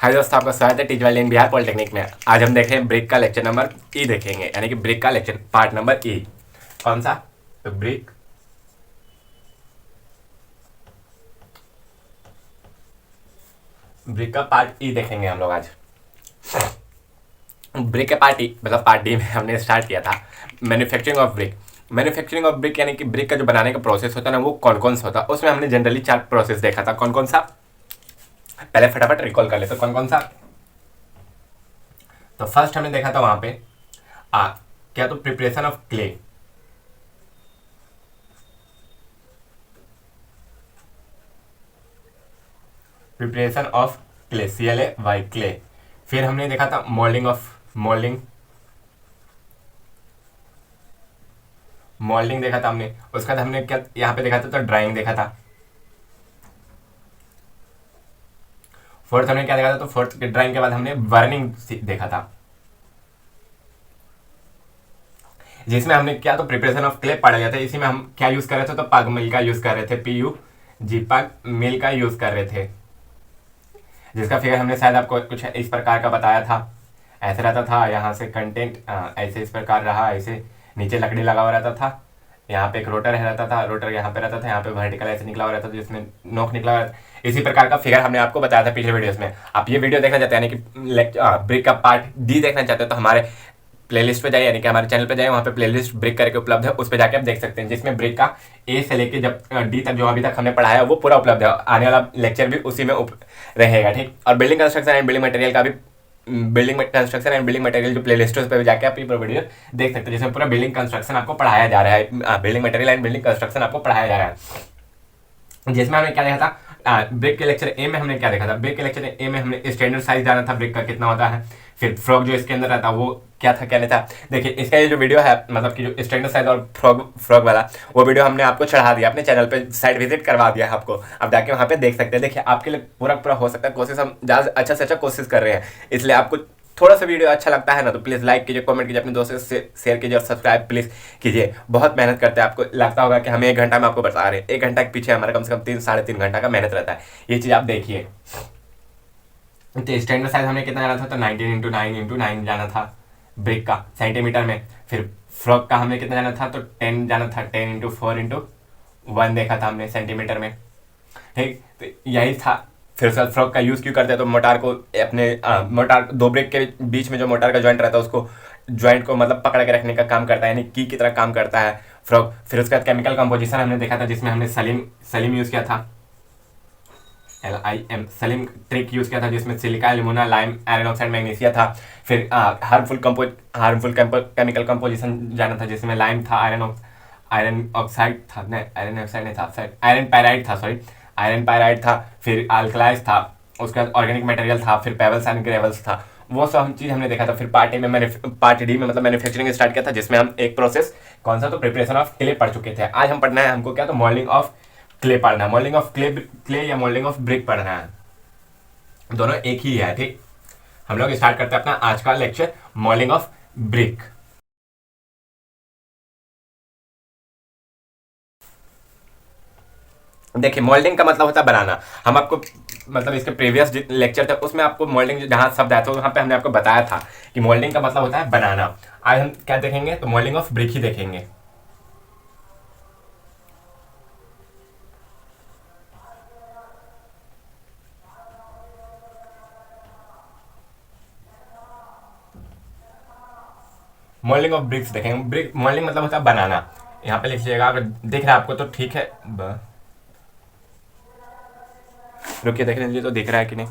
हाय दोस्तों, आपका स्वागत है टीच वाले इन बिहार पॉलिटेक्निक में। आज हम देख रहे हैं ब्रिक का लेक्चर नंबर ई देखेंगे, यानी कि ब्रिक का लेक्चर पार्ट नंबर ई। कौन सा? तो ब्रिक का पार्ट ई देखेंगे हम लोग आज। ब्रिक के पार्ट ई मतलब पार्ट डी में हमने स्टार्ट किया था manufacturing of brick. Manufacturing of brick यानी कि ब्रिक का जो बनाने का प्रोसेस होता है ना, वो कौन कौन सा होता है। उसमें हमने जनरली 4 प्रोसेस देखा था। कौन कौन सा? पहले फटाफट रिकॉल कर लेते कौन कौन सा। तो फर्स्ट हमने देखा था वहां पे क्या, तो preparation of clay. Preparation of clay, CLAY clay. फिर हमने देखा था मोल्डिंग देखा था हमने। उसके बाद हमने क्या यहाँ पे देखा था, तो ड्राइंग देखा था। फोर्थ हमने क्या देखा था, तो फोर्थ ड्राइंग के बाद हमने बर्निंग देखा था, जिसमें हमने क्या, तो प्रिपरेशन ऑफ क्ले पढ़ा गया था। इसी में हम क्या यूज कर रहे थे, तो पग मिल का यूज कर रहे थे, PUG पग मिल का यूज कर रहे थे, जिसका फिगर हमने शायद आपको कुछ इस प्रकार का बताया था। ऐसे रहता था, यहाँ से कंटेंट ऐसे इस प्रकार रहा, ऐसे नीचे लकड़ी लगा हुआ रहता था, यहाँ पे एक रोटर रहता था, रोटर यहाँ पे रहता था, यहाँ पे वर्टिकल ऐसे निकला हुआ रहता था जिसमें नोक निकला हुआ। इसी प्रकार का फिगर हमने आपको बताया था पिछले वीडियोस में। आप ये वीडियो देखना चाहते हैं, यानी कि ब्रिक का पार्ट डी देखना चाहते हैं, तो हमारे प्लेलिस्ट पे जाइए, यानी कि हमारे चैनल पे जाइए, वहाँ पे प्लेलिस्ट ब्रिक करके उपलब्ध है, उस पे जाके आप देख सकते हैं, जिसमें ब्रिक का ए से लेके जब डी तक जो अभी तक हमने पढ़ाया वो पूरा उपलब्ध है। आने वाला लेक्चर भी उसी में रहेगा, ठीक। और building construction and building material का भी, building construction and building material जो प्लेलिस्ट है उस पर जाके आप ये वीडियो देख सकते हैं, जिसमें पूरा बिल्डिंग कंस्ट्रक्शन आपको पढ़ाया जा रहा है। Building material and building construction आपको पढ़ाया जा रहा है। जिसमें हमने क्या देखा था, ब्रिक के लेक्चर ए में हमने क्या देखा था, ब्रिक के लेक्चर ए में हमने स्टैंडर्ड साइज जाना था ब्रिक का कितना होता है। फिर फ्रॉग जो इसके अंदर रहता है वो क्या था, क्या नहीं था। देखिए इसका ये जो वीडियो है, मतलब कि जो स्टैंडर्ड साइज और फ्रॉग वाला, वो वीडियो हमने आपको चढ़ा दिया अपने चैनल पे, साइट विजिट करवा दिया है आपको। अब जाके वहाँ पे देख सकते हैं। देखिए आपके लिए पूरा हो सकता है, कोशिश हम ज़्यादा अच्छा से अच्छा कोशिश कर रहे हैं, इसलिए आपको थोड़ा सा वीडियो अच्छा लगता है ना, तो प्लीज़ लाइक कीजिए, कमेंट कीजिए, अपने दोस्तों से शेयर कीजिए और सब्सक्राइब प्लीज़ कीजिए। बहुत मेहनत करते हैं, आपको लगता होगा कि हमें 1 घंटा में आपको बता रहे हैं, 1 घंटा के पीछे हमारा कम से कम 3-3.5 घंटा का मेहनत रहता है। ये चीज़ आप देखिए। तो स्टैंडर्ड साइज हमने कितना जाना था, तो 19x9x9 जाना था ब्रिक का सेंटीमीटर में। फिर फ्रॉग का हमने कितना जाना था, तो 10 जाना था, 10x4x1 देखा था हमने सेंटीमीटर में, ठीक। तो यही था। फिर उसके बाद फ्रॉग का यूज़ क्यों करते हैं, तो मोटार को अपने मोटार दो ब्रेक के बीच में जो मोटार का जॉइंट रहता है, उसको जॉइंट को मतलब पकड़ के रखने का काम करता है, यानी की तरह काम करता है फ्रॉग। फिर उसके बाद केमिकल कंपोजिशन हमने देखा था, जिसमें हमने सलीम यूज़ किया था, LIM सलीम ट्रिक यूज़ किया था, जिसमें silica, alumina, lime, iron oxide, magnesia था। फिर हार्मफुल केमिकल कंपोजिशन जाना था, जिसमें लाइम था, आयरन ऑक्साइड था, नहीं आयरन ऑक्साइड नहीं था, आयरन पायराइड था, सॉरी आयरन पायराइड था। फिर अल्कलाइज था। उसके बाद ऑर्गेनिक मटेरियल था। फिर पेबल्स एंड ग्रेवल्स था। वो सब चीज़ हमने देखा था। फिर पार्ट डी में मतलब मैन्युफैक्चरिंग स्टार्ट किया था, जिसमें हम एक प्रोसेस कौन सा, तो प्रिपरेशन ऑफ क्ले पढ़ चुके थे। आज हम पढ़ना है हमको क्या, तो मोल्डिंग ऑफ क्ले पढ़ना है। मोल्डिंग ऑफ क्ले या मोल्डिंग ऑफ ब्रिक पढ़ना है, दोनों एक ही है, ठीक। हम लोग स्टार्ट करते हैं अपना आज का लेक्चर, मोल्डिंग ऑफ ब्रिक। देखिए मोल्डिंग का मतलब होता है बनाना। हम आपको मतलब इसके प्रीवियस लेक्चर थे उसमें आपको मोल्डिंग जहाँ शब्द आया था वहाँ पे हमने आपको बताया था कि मोल्डिंग का मतलब होता है बनाना। आज हम क्या देखेंगे, तो मोल्डिंग ऑफ ब्रिक ही देखेंगे। मोल्डिंग ऑफ ब्रिक्स देखेंगे। ब्रिक मोल्डिंग मतलब होता है बनाना। यहाँ पे लिख लीजिएगा, अगर दिख रहा है आपको तो ठीक है, रुकिए देख लीजिए तो दिख रहा है कि नहीं।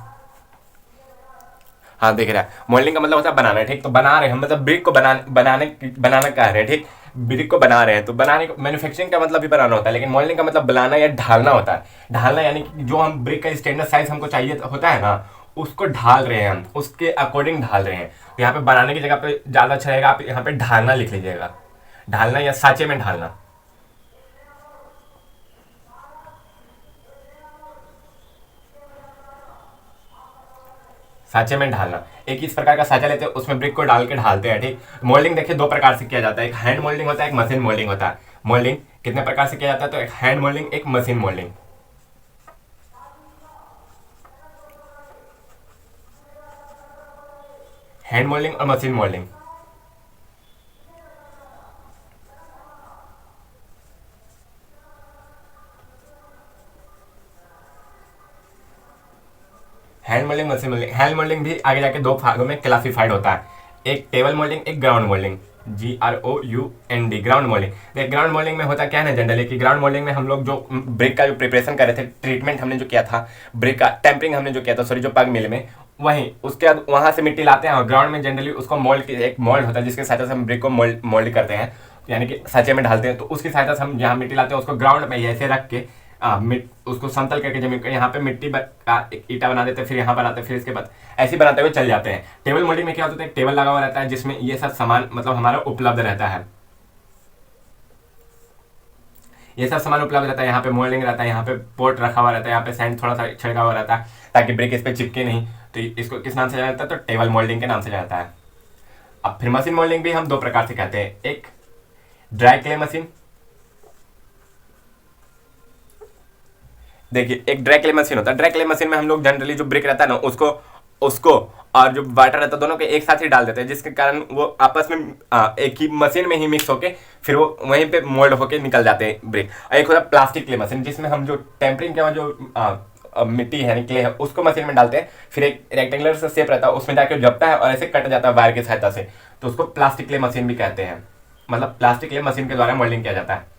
हाँ दिख रहा है। मोल्डिंग का मतलब होता है बनाना, ठीक। तो बना रहे हैं, मतलब ब्रिक को बनाना कह रहे हैं, ठीक। ब्रिक को बना रहे हैं, तो बनाने को मैन्युफैक्चरिंग का मतलब भी बनाना होता है, लेकिन मोल्डिंग का मतलब बनाना या ढालना होता है। ढालना यानी कि जो हम ब्रिक का स्टैंडर्ड साइज हमको चाहिए होता है ना, उसको ढाल रहे हैं हम, उसके अकॉर्डिंग ढाल रहे हैं। तो यहाँ पे बनाने की जगह पे ज़्यादा अच्छा रहेगा, आप यहाँ पे ढालना लिख लीजिएगा, ढालना या साँचे में ढालना। साँचे में ढालना, एक इस प्रकार का साँचा लेते हैं, उसमें ब्रिक को डाल के ढालते हैं, ठीक। मोल्डिंग देखिए 2 प्रकार से किया जाता है, एक हैंड मोल्डिंग होता है, एक मशीन मोल्डिंग होता है। मोल्डिंग कितने प्रकार से किया जाता है, तो एक हैंड मोल्डिंग, एक मशीन मोल्डिंग। हैंड मोल्डिंग और machine moulding. Hand moulding, machine moulding. Hand moulding भी आगे जाके दो भागों में क्लासिफाइड होता है, एक टेबल मोल्डिंग, एक ground moulding. GROUND, ground moulding. देख ग्राउंड मोल्डिंग में होता क्या है ना जनरली कि ग्राउंड मोल्डिंग में हम लोग जो ब्रिक का जो प्रिपरेशन कर रहे थे, ट्रीटमेंट हमने जो किया था, ब्रिक का टेम्परिंग हमने जो किया था, सॉरी जो पग मिल में, वहीं उसके बाद वहां से मिट्टी लाते हैं और ग्राउंड में जनरली उसको मोल्ड, एक मोल्ड होता है जिसकी सहायता से हम ब्रिक को मोल्ड करते हैं, यानी कि साँचे में डालते हैं। तो उसकी सहायता से हम जहाँ मिट्टी लाते हैं उसको ग्राउंड में ऐसे रख के उसको समतल करके जमीन को यहाँ पे मिट्टी का एक ईटा बना देते हैं, फिर यहाँ बनाते हैं, फिर इसके बाद ऐसे बनाते हुए चल जाते हैं। टेबल मोल्डिंग में क्या होता है, टेबल लगा हुआ रहता है जिसमें ये सब सामान मतलब हमारा उपलब्ध रहता है, ये सब सामान उपलब्ध रहता है। यहाँ पे मोल्डिंग रहता है, यहाँ पे पोर्ट रखा हुआ रहता है, यहाँ पे सैंड थोड़ा सा छिड़का हुआ रहता है ताकि ब्रिक इस पे चिपके नहीं। तो इसको किस नाम से जाना जाता है, तो टेबल मोल्डिंग के नाम से जाता है। अब फिर मशीन मोल्डिंग भी हम दो प्रकार से कहते हैं, एक ड्राई क्ले मशीन। देखिए एक ड्राई क्ले मशीन होता है, ड्राई क्ले मशीन में हम लोग जनरली जो ब्रिक रहता है ना उसको और जो वाटर रहता है दोनों को एक साथ ही डाल देते हैं, जिसके कारण वो आपस में एक ही मशीन में ही मिक्स होके फिर वो वहीं पे मोल्ड होके निकल जाते हैं ब्रिक। और एक होता है प्लास्टिक क्ले मशीन, जिसमें हम जो टेम्परिंग के बाद जो मिट्टी है क्ले है उसको मशीन में डालते हैं, फिर एक रेक्टेंगुलर से शेप रहता है उसमें जाके जमता है और ऐसे कट जाता है वायर की सहायता से, तो उसको प्लास्टिक क्ले मशीन भी कहते हैं। मतलब प्लास्टिक क्ले मशीन के द्वारा मोल्डिंग किया जाता है।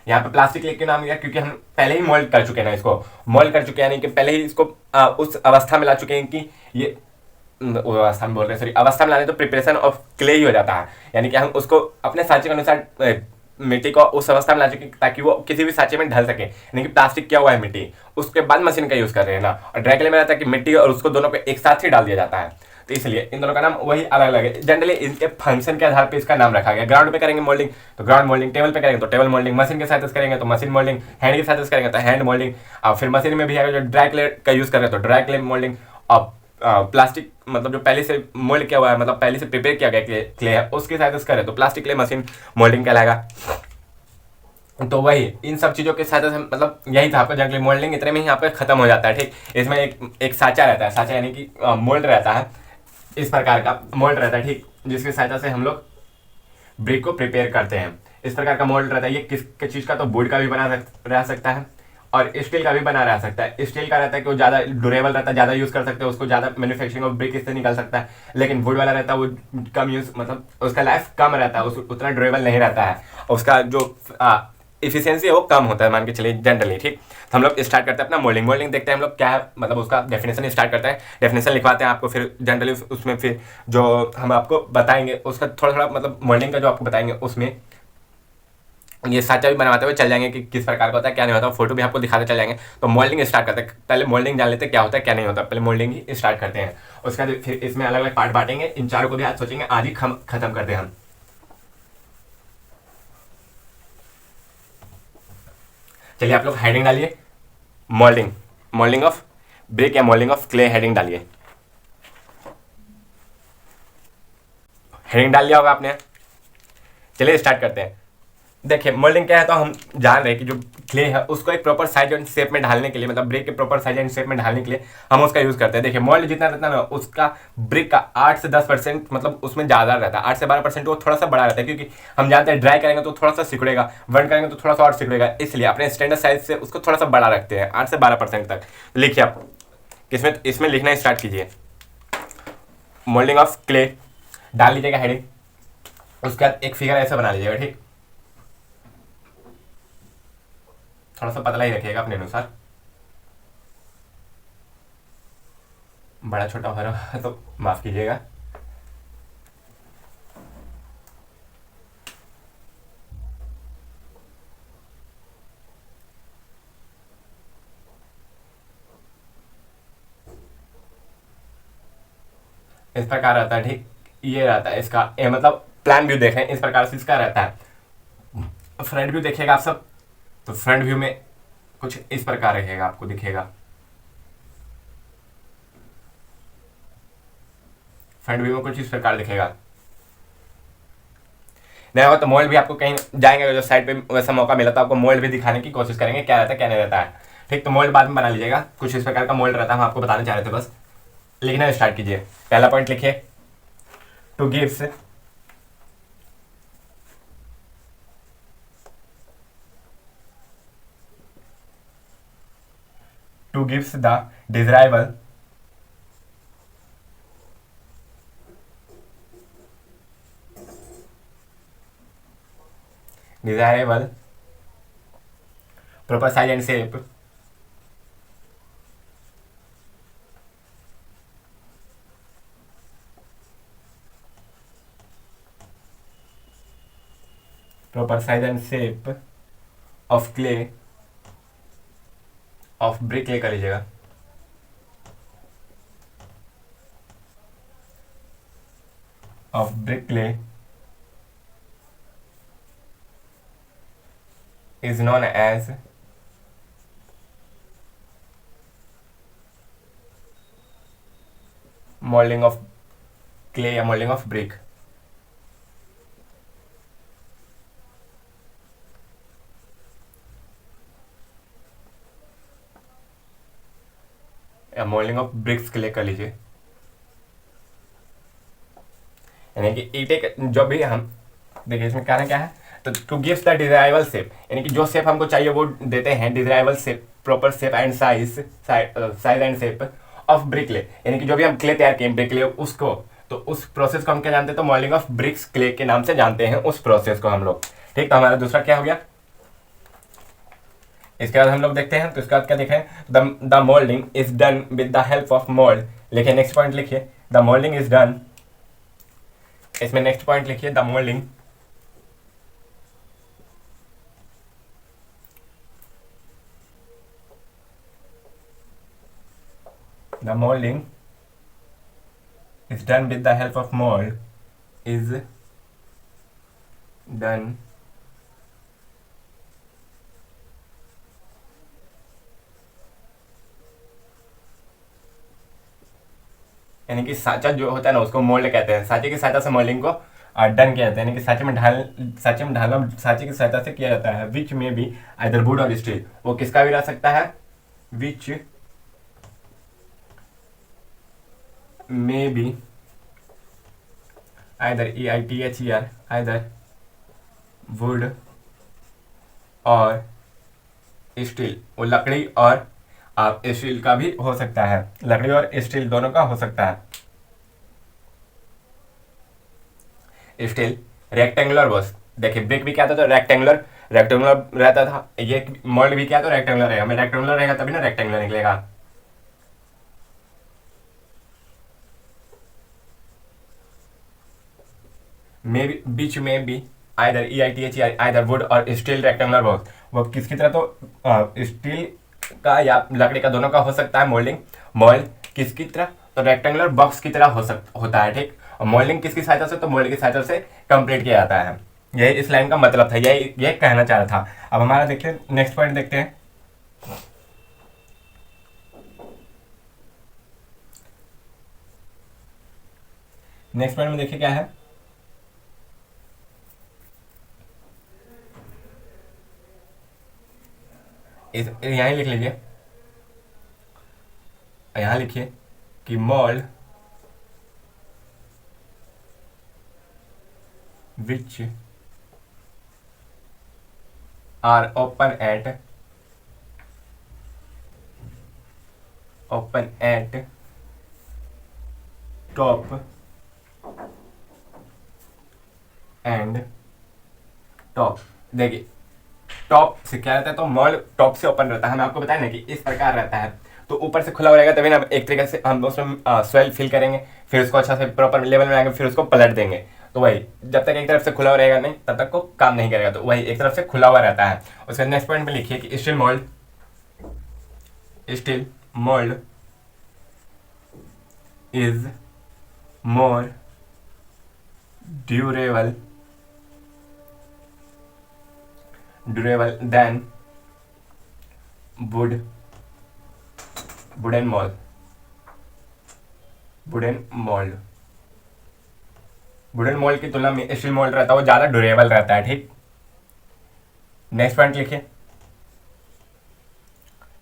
यहाँ पे प्लास्टिक क्ले क्यों नाम दिया, क्योंकि हम पहले ही मोल्ड कर चुके हैं ना, इसको मोल्ड कर चुके हैं, यानी कि पहले ही इसको उस अवस्था में ला चुके हैं कि ये अवस्था में बोल रहे हैं, सॉरी अवस्था में लाने तो प्रिपरेशन ऑफ क्ले ही हो जाता है, यानी कि हम उसको अपने सांचे के अनुसार मिट्टी को उस अवस्था में ला चुके ताकि वो किसी भी सांचे में ढल सके, यानी कि प्लास्टिक क्या हुआ है मिट्टी, उसके बाद मशीन का यूज कर रहे हैं ना। और ड्राई क्ले में रहता है कि मिट्टी और उसको दोनों को एक साथ ही डाल दिया जाता है, तो इसलिए इन दोनों का नाम वही अलग अलग है। जनरली इनके फंक्शन के आधार पर इसका नाम रखा गया। ग्राउंड पे करेंगे मोल्डिंग तो ग्राउंड मोल्डिंग, टेबल पे करेंगे तो टेबल मोल्डिंग, मशीन के साथ करेंगे तो मशीन मोल्डिंग, हैंड के साथ करेंगे तो हैंड मोल्डिंग। और फिर मशीन में भी अगर जो ड्राई क्ले का यूज कर रहे हैं तो ड्राई क्ले मोल्डिंग। और प्लास्टिक मतलब जो पहले से मोल्ड किया हुआ है, मतलब पहले से प्रिपेयर किया गया क्ले है उसके साथ करें तो प्लास्टिक क्ले मशीन मोल्डिंग कहलाएगा। तो वही इन सब चीज़ों के साथ मतलब यही था आपका जनरली मोल्डिंग इतने में ही आपका खत्म हो जाता है। ठीक, इसमें एक साँचा रहता है, साँचा यानी कि मोल्ड रहता है, इस प्रकार का मोल्ड रहता है, ठीक, जिसकी सहायता से हम लोग ब्रिक को प्रिपेयर करते हैं। इस प्रकार का मोल्ड रहता है, ये किस चीज़ का, तो वुड का भी बना रह सकता है और स्टील का भी बना रह सकता है। स्टील का रहता है कि वो ज़्यादा ड्यूरेबल रहता है, ज़्यादा यूज़ कर सकते हैं उसको, ज़्यादा मैन्युफैक्चरिंग ऑफ ब्रिक इससे निकल सकता है। लेकिन वुड वाला रहता है वो कम यूज़, मतलब उसका लाइफ कम रहता है, उतना ड्यूरेबल नहीं रहता है, उसका जो इफिशियंसी है वो कम होता है मान के चलिए जनरली। ठीक, तो हम लोग स्टार्ट करते हैं अपना मोल्डिंग। मोल्डिंग देखते हैं हम लोग क्या है, मतलब उसका डेफिनेशन स्टार्ट करते हैं, डेफिनेशन लिखवाते हैं आपको, फिर जनरली उसमें फिर जो हम आपको बताएंगे उसका थोड़ा थोड़ा मतलब मोल्डिंग का जो आपको बताएंगे उसमें ये साँचा भी बनवाते हुए चल जाएंगे कि किस प्रकार का होता है क्या नहीं होता, फोटो भी आपको दिखाते चल जाएंगे। तो मोल्डिंग स्टार्ट करते हैं, पहले मोल्डिंग जान लेते हैं क्या होता है क्या नहीं होता, पहले मोल्डिंग ही स्टार्ट करते हैं। उसके बाद फिर इसमें अलग अलग पार्ट बांटेंगे, इन चारों को भी आज सोचेंगे आज ही खत्म करते हैं हम। चलिए आप लोग हेडिंग डालिए, मोल्डिंग, मोल्डिंग ऑफ ब्रिक या मोल्डिंग ऑफ क्ले, हेडिंग डालिए। हेडिंग डाल लिया होगा आपने। चलिए स्टार्ट करते हैं। देखिए मोल्डिंग क्या है, तो हम जान रहे हैं कि जो क्ले है उसको एक प्रॉपर साइज एंड शेप में ढालने के लिए, मतलब ब्रिक के प्रॉपर साइज एंड शेप में ढालने के लिए हम उसका यूज करते हैं। देखिए मोल्ड जितना रहता है ना उसका ब्रिक का 8 से 10% मतलब उसमें ज़्यादा रहता है, 8 से 12% वो थोड़ा सा बड़ा रहता है, क्योंकि हम जानते हैं ड्राई करेंगे तो थोड़ा सा सिकुड़ेगा, बर्न करेंगे तो थोड़ा सा और सिकुड़ेगा, इसलिए अपने स्टैंडर्ड साइज से उसको थोड़ा सा बड़ा रखते हैं, 8 से 12% तक। लिखिए आप इसमें लिखना स्टार्ट कीजिए, मोल्डिंग ऑफ क्ले डाल लीजिएगा हेडिंग। उसके बाद एक फिगर ऐसा बना लीजिएगा, ठीक, थोड़ा सा पतला ही रखिएगा अपने अनुसार, बड़ा छोटा हो रहा है तो माफ कीजिएगा। इस प्रकार रहता है, ठीक, ये रहता है इसका मतलब प्लान व्यू देखें इस प्रकार से इसका रहता है। फ्रंट व्यू देखिएगा आप सब, तो फ्रंट व्यू में कुछ इस प्रकार रहेगा, आपको दिखेगा फ्रंट व्यू में कुछ इस प्रकार दिखेगा। नहीं होगा तो मोल्ड भी आपको कहीं जाएंगे जो साइड पे वैसा मौका मिला तो आपको मोल्ड भी दिखाने की कोशिश करेंगे क्या रहता है क्या नहीं रहता है। ठीक, तो मोल्ड बाद में बना लीजिएगा, कुछ इस प्रकार का मोल्ड रहता है, हम आपको बताना चाह रहे थे बस। लिखना स्टार्ट कीजिए। पहला पॉइंट लिखिए, to gives the desirable proper size and shape of clay of brick clay कर लीजिएगा, of brick clay is known as molding of clay या molding of brick। या मोल्डिंग ऑफ ब्रिक्स के लिए कर लीजिए, यानी कि ईंटे जो भी हम देखिए इसमें कहना क्या है, तो to gives the desirable shape, यानी कि जो शेप हमको चाहिए वो देते हैं, desirable shape, proper shape and size and shape of brick clay, यानी कि जो भी हम क्ले तैयार किए ब्रिक क्ले उसको, तो उस प्रोसेस को हम क्या जानते हैं, तो मोल्डिंग ऑफ ब्रिक्स क्ले के नाम से जानते हैं उस प्रोसेस को हम लोग। ठीक, तो हमारा दूसरा क्या हो गया। इसके बाद हम लोग देखते हैं, तो इसके बाद क्या देखें, the moulding is done with the help of mould. लिखिए नेक्स्ट पॉइंट लिखिए, द मोल्डिंग इज डन, इसमें नेक्स्ट पॉइंट लिखिए, the moulding is done with the help of mold is done यानी कि साँचा जो होता है ना उसको मोल्ड कहते हैं, साँचे की सहायता से मोल्डिंग को डन किया जाता है, यानी कि साँचे में ढालना साँचे की सहायता से किया जाता है। विच में भी आइदर वुड और स्टील, वो किसका भी रह सकता है, विच में भी आइदर EITHER आइदर वुड और स्टील, वो लकड़ी और आप स्टील का भी हो सकता है, लकड़ी और स्टील दोनों का हो सकता है। स्टील रेक्टेंगुलर बॉस, देखिए ब्रिक भी क्या था, तो रेक्टेंगुलर रहता था, ये मोल्ड भी क्या, तो रेक्टेंगुलर रहेगा, हमें रेक्टेंगुलर रहेगा तभी ना रेक्टेंगुलर निकलेगा। बीच में भी आइदर EITHER आइदर वुड और स्टील रेक्टेंगुलर बॉक्स, वो किसकी तरह, तो स्टील का या लकड़ी का दोनों का हो सकता है मोल्ड किसकी तरह, तो रेक्टेंगुलर बॉक्स की तरह होता है। ठीक, और मोल्डिंग किसकी सहायता से, तो मोल्ड की सहायता से कंप्लीट किया जाता है। यही इस लाइन का मतलब था, यही कहना चाह रहा था। अब हमारा देखते हैं नेक्स्ट पॉइंट, देखते हैं नेक्स्ट पॉइंट में। देखिए क्या है, यहीं लिख लीजिए, यहां लिखिए कि mould which are open at top and top. देखिए टॉप से क्या रहता है, तो मोल्ड टॉप से ओपन रहता है, हमें आपको बताया ना कि इस प्रकार रहता है, तो ऊपर से खुला हो रहेगा तभी ना एक तरीके से हम उसमें सॉइल फिल करेंगे, फिर उसको अच्छा से प्रॉपर लेवल में आएंगे, फिर उसको पलट देंगे। तो वही जब तक एक तरफ से खुला हुआ रहेगा नहीं तब तक को काम नहीं करेगा, तो वही एक तरफ से खुला हुआ रहता है। उसके नेक्स्ट पॉइंट में लिखिए कि steel mould is more durable than wooden mould. Wooden mould की तुलना में स्टील मोल्ड रहता है वो ज़्यादा ड्यूरेबल रहता है। ठीक, नेक्स्ट पॉइंट लिखिए,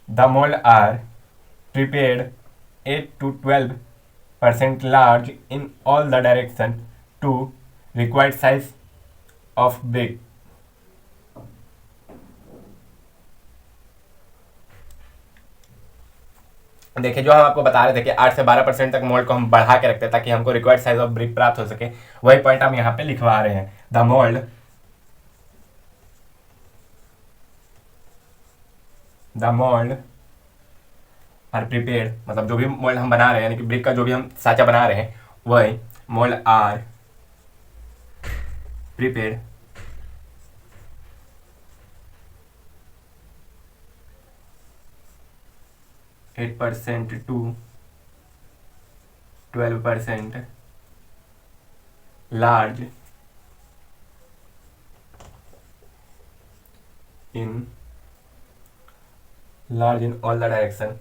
the mould are prepared 8 to 12 percent large in all the direction to required size of brick. देखिए जो हम आपको बता रहे थे कि 8 से 12% तक मोल्ड को हम बढ़ा के रखते हैं ताकि हमको रिक्वायर्ड साइज ऑफ ब्रिक प्राप्त हो सके, वही पॉइंट हम यहाँ पे लिखवा रहे हैं। द मोल्ड आर प्रिपेयर्ड, मतलब जो भी मोल्ड हम बना रहे हैं यानी कि ब्रिक का जो भी हम साँचा बना रहे हैं वही mould are prepared eight percent to 12% large in all the direction.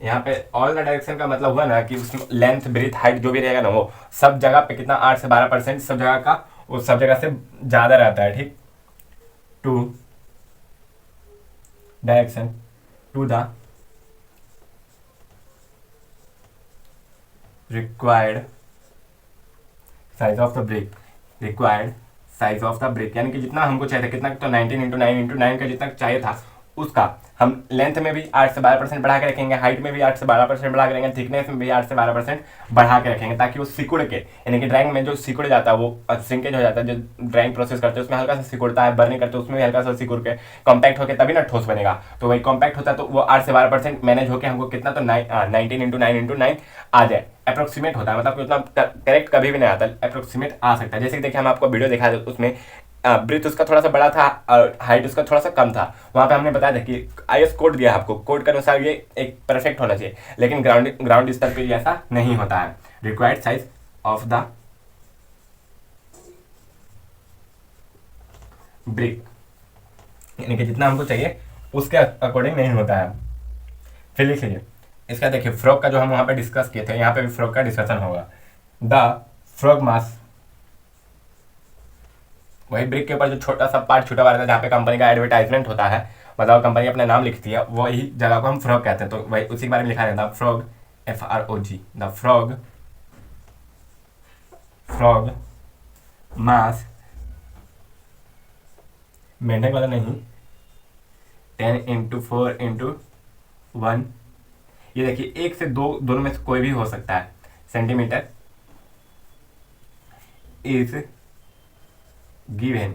यहाँ पे ऑल द डायरेक्शन का मतलब हुआ ना कि उसमें लेंथ ब्रीथ हाइट जो भी रहेगा ना वो सब जगह पे कितना 8 से 12% सब जगह का, वो सब जगह से ज़्यादा रहता है, ठीक। To direction to the required size of the brick, required size of the brick यानी कि जितना हमको चाहिए था, कितना तो 19 × 9 × 9 का जितना चाहिए था उसका हम लेंथ में भी 8 से 12% बढ़ा के रखेंगे, हाइट में भी 8 से 12% बढ़ा के रखेंगे, थिकनेस में भी 8 से 12% बढ़ा के रखेंगे ताकि वो सिकुड़ के, यानी कि ड्राइंग में जो सिकुड़ जाता है वो श्रिंकेज हो जाता है, जो ड्राइंग प्रोसेस करते हैं उसमें हल्का सा सिकुड़ता है, बर्निंग करते हैं उसमें भी हल्का सा सिकुड़ के कॉम्पैक्ट होकर तभी ना ठोस बनेगा। तो वही कॉम्पैक्ट होता है तो वो 8 से 12% मैनेज होकर हमको कितना तो 19 × 9 × 9 आ जाए। अप्रोक्सीमेट होता है, मतलब उतना करेक्ट कभी भी नहीं आता, अप्रोक्सीमेट आ सकता है। जैसे कि देखिए हम आपको वीडियो दिखा दें, उसमें ब्रीथ उसका थोड़ा सा बड़ा था और हाइट उसका थोड़ा सा कम था। वहाँ पे हमने बताया था कि आईएस कोड दिया है आपको, कोड के अनुसार ये एक परफेक्ट होना चाहिए, लेकिन ग्राउंड स्तर पे ऐसा नहीं होता है। Required size of the brick यानी कि जितना हमको चाहिए उसके अकॉर्डिंग नहीं होता है। फिर लिख लीजिए इसका, देखिए फ्रॉग का जो हम वहाँ पे डिस्कस किए थे, यहाँ पे भी फ्रॉग का डिस्कशन होगा। द फ्रॉग मास, वही ब्रिक के ऊपर जो छोटा सा पार्ट छूटा हुआ रहता है जहाँ पे कंपनी का एडवर्टाइजमेंट होता है, मतलब कंपनी अपना नाम लिखती है, वही जगह को हम फ्रॉग कहते हैं। तो वही उसी के बारे में लिखा रहता है, फ्रॉग FROG, द फ्रॉग मास, मेंढक वाला नहीं, 10 × 4 × 1, ये देखिए 1 से 2 दोनों में से कोई भी हो सकता है, centimetre is given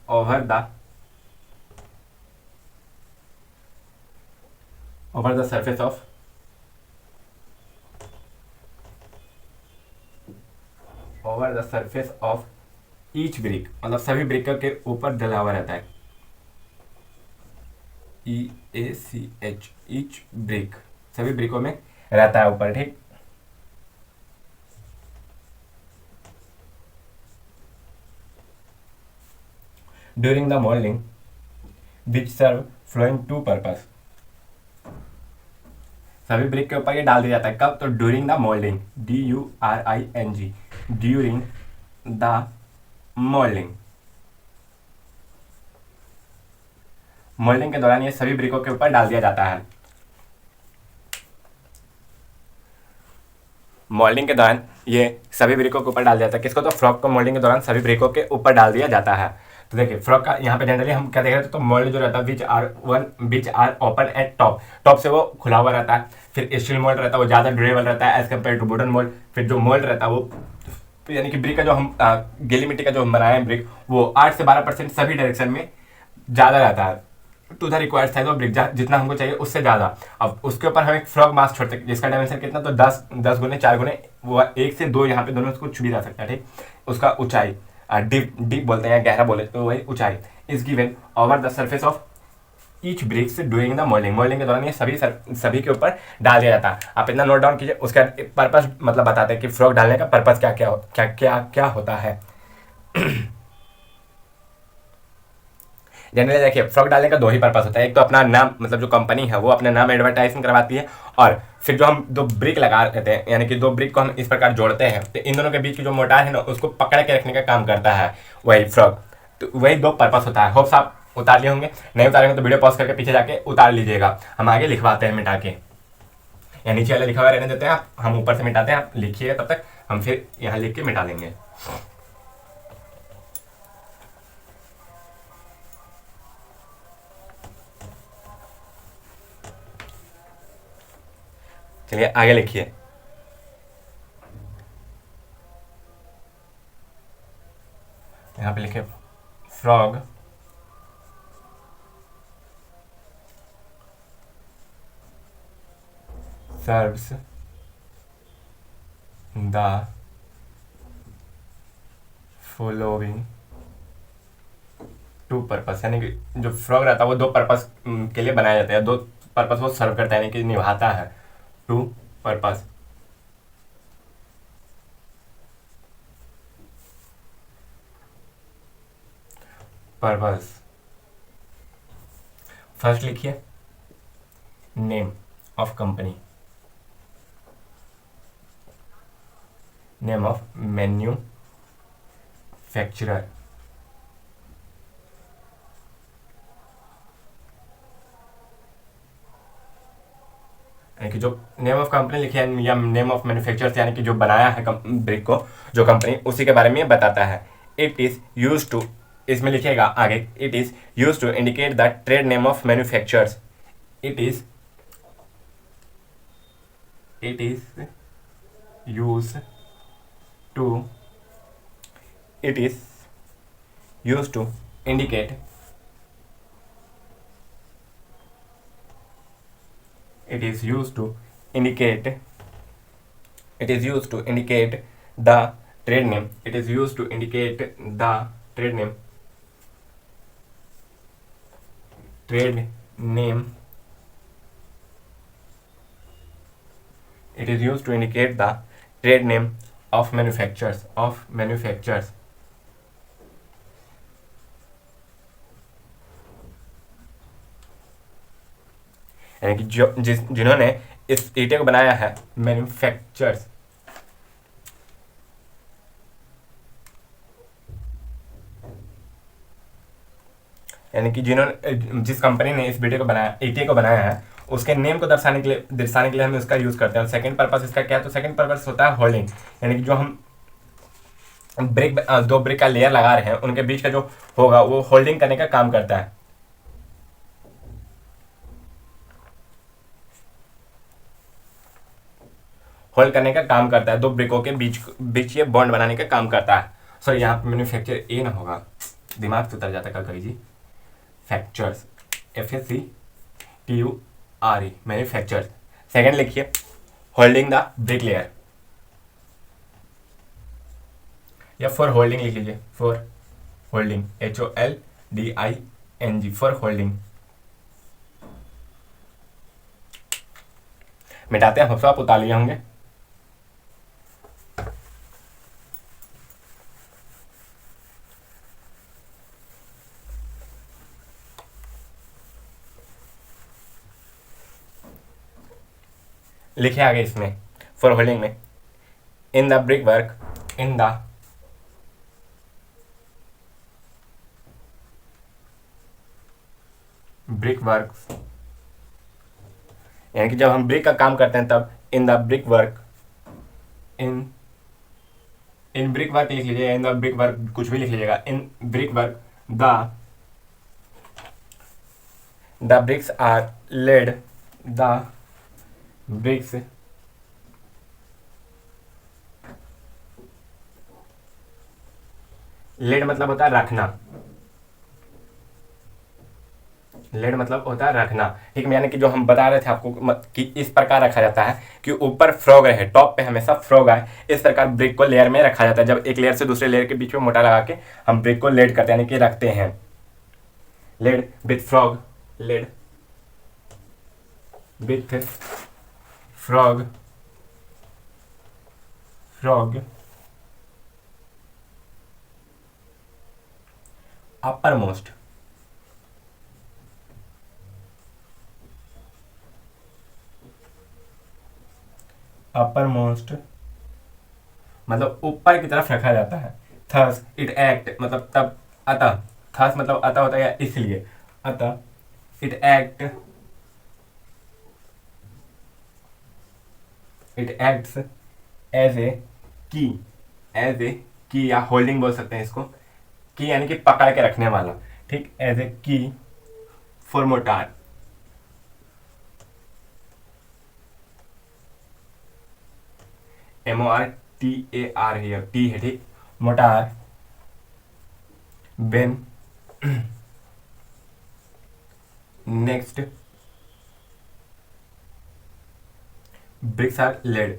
over the surface of each brick, मतलब सभी ब्रिक के ऊपर डला हुआ रहता है, EACH, each brick, सभी ब्रिकों में रहता है ऊपर, ठीक। During the moulding which serve following two purpose, सभी ब्रिक के ऊपर ये डाल दिया जाता है, कब तो during the moulding, DURING, during the moulding के दौरान ये सभी ब्रिकों के ऊपर डाल दिया जाता है। मोल्डिंग के दौरान ये सभी ब्रिकों के ऊपर डाल दिया जाता है, किसको तो फ्रॉग को मोल्डिंग के दौरान सभी ब्रिकों के ऊपर डाल दिया जाता है। तो देखिए फ्रॉग का यहाँ पे जनरली हम क्या देख रहे थे, तो मोल्ड जो रहता है which are open at top से वो खुला हुआ रहता है। फिर स्टील मोल्ड रहता है वो ज़्यादा ड्यूरेबल रहता है as compare to wooden mould. फिर जो मोल्ड रहता है वो यानी कि ब्रिक का जो हम गीली मिट्टी का जो हम बनाए हैं ब्रिक, वो 8 से 12% सभी डायरेक्शन में ज़्यादा रहता है to the required size of brick, जितना हमको चाहिए उससे ज़्यादा। अब उसके ऊपर हम एक फ्रॉग मास छोड़ते हैं जिसका डायमेंशन कितना तो 10 गुने 4 गुने, वो 1 से 2 यहाँ पे दोनों उसको छू भी जा सकता है, ठीक। उसका ऊंचाई डीप बोलते हैं या गहरा बोले तो वही ऊंचाई is given over the surface of each bricks doing the moulding के दौरान ये सभी के ऊपर डाल दिया जाता है। आप इतना नोट डाउन कीजिए, उसका पर्पस मतलब बताते हैं कि फ्रॉग डालने का पर्पस क्या होता है। जनरली देखिए फ्रॉग डालने का 2 ही पर्पस होता है, एक तो अपना नाम, मतलब जो कंपनी है वो अपना नाम एडवर्टाइजमेंट करवाती है, और फिर जो हम 2 ब्रिक लगा देते हैं यानी कि 2 ब्रिक को हम इस प्रकार जोड़ते हैं तो इन दोनों के बीच की जो मोटार है ना उसको पकड़ के रखने का काम करता है वही फ्रॉग तो वही दो पर्पस होता है। होप्स आप उतार लिए होंगे, नहीं उतारे होंगे तो वीडियो पॉज करके पीछे जाके उतार लीजिएगा। हम आगे लिखवाते हैं मिटा के, या नीचे वाला लिखा हुआ रहने देते हैं, हम ऊपर से मिटाते हैं, आप लिखिएगा तब तक, हम फिर यहाँ लिख के मिटा देंगे। चलिए आगे लिखिए। यहाँ पे लिखे frog serves the following two purpose, यानी कि जो फ्रॉग रहता है वो दो पर्पस के लिए बनाया जाता है, दो पर्पस वो सर्व करता है, यानी कि निभाता है। Two purpose, purpose. फर्स्ट लिखिए name of company, name of manufacturer, यानी कि जो नेम ऑफ कंपनी लिखे है या नेम ऑफ मैन्युफैक्चरर, यानी कि जो बनाया है ब्रिक को जो कंपनी, उसी के बारे में बताता है। इट इज यूज टू, इसमें लिखिएगा आगे, it is use to indicate the trade name of manufacturers. It is use to, it is used to indicate, it is used to indicate, it is used to indicate the trade name, it is used to indicate the trade name, trade name, it is used to indicate the trade name of manufacturers, of manufacturers, यानी कि जो जिन्होंने इस ईटे को बनाया है, manufacturers, यानी कि जिन्होंने, जिस कंपनी ने इस ईटे को बनाया, ईटे को बनाया है, उसके नेम को दर्शाने के लिए हम इसका यूज करते हैं। सेकंड पर्पस इसका क्या है, तो सेकंड पर्पस होता है होल्डिंग, यानी कि जो हम ब्रिक, दो ब्रिक का लेयर लगा रहे हैं, उनके बीच का जो होगा वो होल्डिंग करने का काम करता है। होल्ड करने का काम करता है, दो ब्रिकों के बीच ये बॉन्ड बनाने का काम करता है। सॉरी यहाँ पे मैन्युफैक्चर ए ना होगा, दिमाग से उतर जाता है कभी जी। Factures, FACTURE, manufactures. सेकेंड लिखिए होल्डिंग द ब्रिक लेयर, या फॉर होल्डिंग लिख लीजिए, for holding, HOLDING, for holding. मिटाते हैं, आप उतार लिए होंगे। लिखिए आगे इसमें फॉर होल्डिंग में, in the brick work, in the brick work, यानी कि जब हम ब्रिक का काम करते हैं तब in the brick work, in brick work लिख लीजिए, इन द ब्रिक वर्क कुछ भी लिख लीजिएगा। In brick work the bricks are laid, the bricks laid मतलब होता है रखना, लेड मतलब होता है रखना, ठीक है। यानी कि जो हम बता रहे थे आपको कि इस प्रकार रखा जाता है कि ऊपर फ्रॉग रहे, टॉप पे हमेशा फ्रॉग आए, इस प्रकार ब्रिक को लेयर में रखा जाता है। जब एक लेयर से दूसरे लेयर के बीच में मोटा लगा के हम ब्रिक को लेड करते हैं, यानी कि रखते हैं। Laid with frog, laid with frog, frog uppermost, uppermost मतलब ऊपर की तरफ रखा जाता है। थस इट एक्ट मतलब तब, अतः थस मतलब अतः होता है इसलिए, अतः इट एक्ट्स एज ए की, एज ए की या होल्डिंग बोल सकते हैं इसको, की यानी कि पकड़ के रखने वाला, ठीक, एज ए की फॉर मोटार। MORTAR है, टी है, ठीक, motor when next bricks are laid,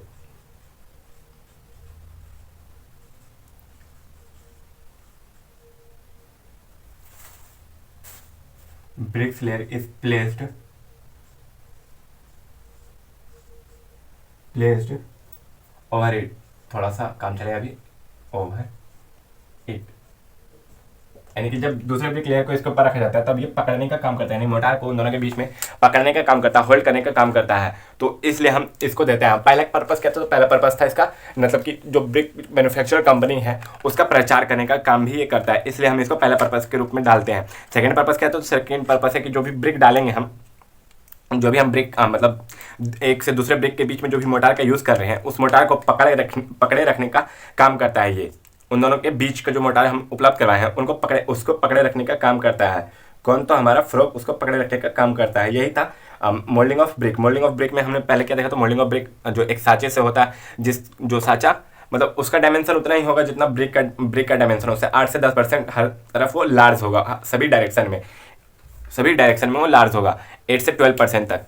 bricks layer is placed over it, थोड़ा सा काम चलेगा अभी, ओवर इट, यानी कि जब दूसरे ब्रिक लेयर को इसके ऊपर रखा जाता है तब ये पकड़ने का काम करता है, यानी मोटार को उन दोनों के बीच में पकड़ने का काम करता है, होल्ड करने का काम करता है, तो इसलिए हम इसको देते हैं। पहला पर्पस क्या था, तो पहला पर्पस था इसका मतलब कि जो ब्रिक मैन्युफैक्चरर कंपनी है उसका प्रचार करने का काम भी ये करता है, इसलिए हम इसको पहला पर्पस के रूप में डालते हैं। सेकेंड पर्पस क्या था, तो सेकेंड पर्पस है कि जो भी ब्रिक डालेंगे हम, जो भी हम ब्रिक मतलब एक से दूसरे ब्रिक के बीच में जो भी मोटार का यूज़ कर रहे हैं उस मोटार को पकड़े रखने का काम करता है। ये उन दोनों के बीच का जो मोटार हम उपलब्ध करवाए हैं उनको उसको पकड़े रखने का काम करता है। कौन, तो हमारा फ्रोग उसको पकड़े रखने का काम करता है। यही था moulding of brick. Moulding of brick में हमने पहले क्या देखा, तो मोल्डिंग ऑफ ब्रिक जो एक साँचे से होता है, जो साँचा मतलब उसका डायमेंशन उतना ही होगा जितना ब्रिक का डायमेंशन हो, उससे 8 से 10% हर तरफ वो लार्ज होगा, सभी डायरेक्शन में वो लार्ज होगा, 8 से 12% तक।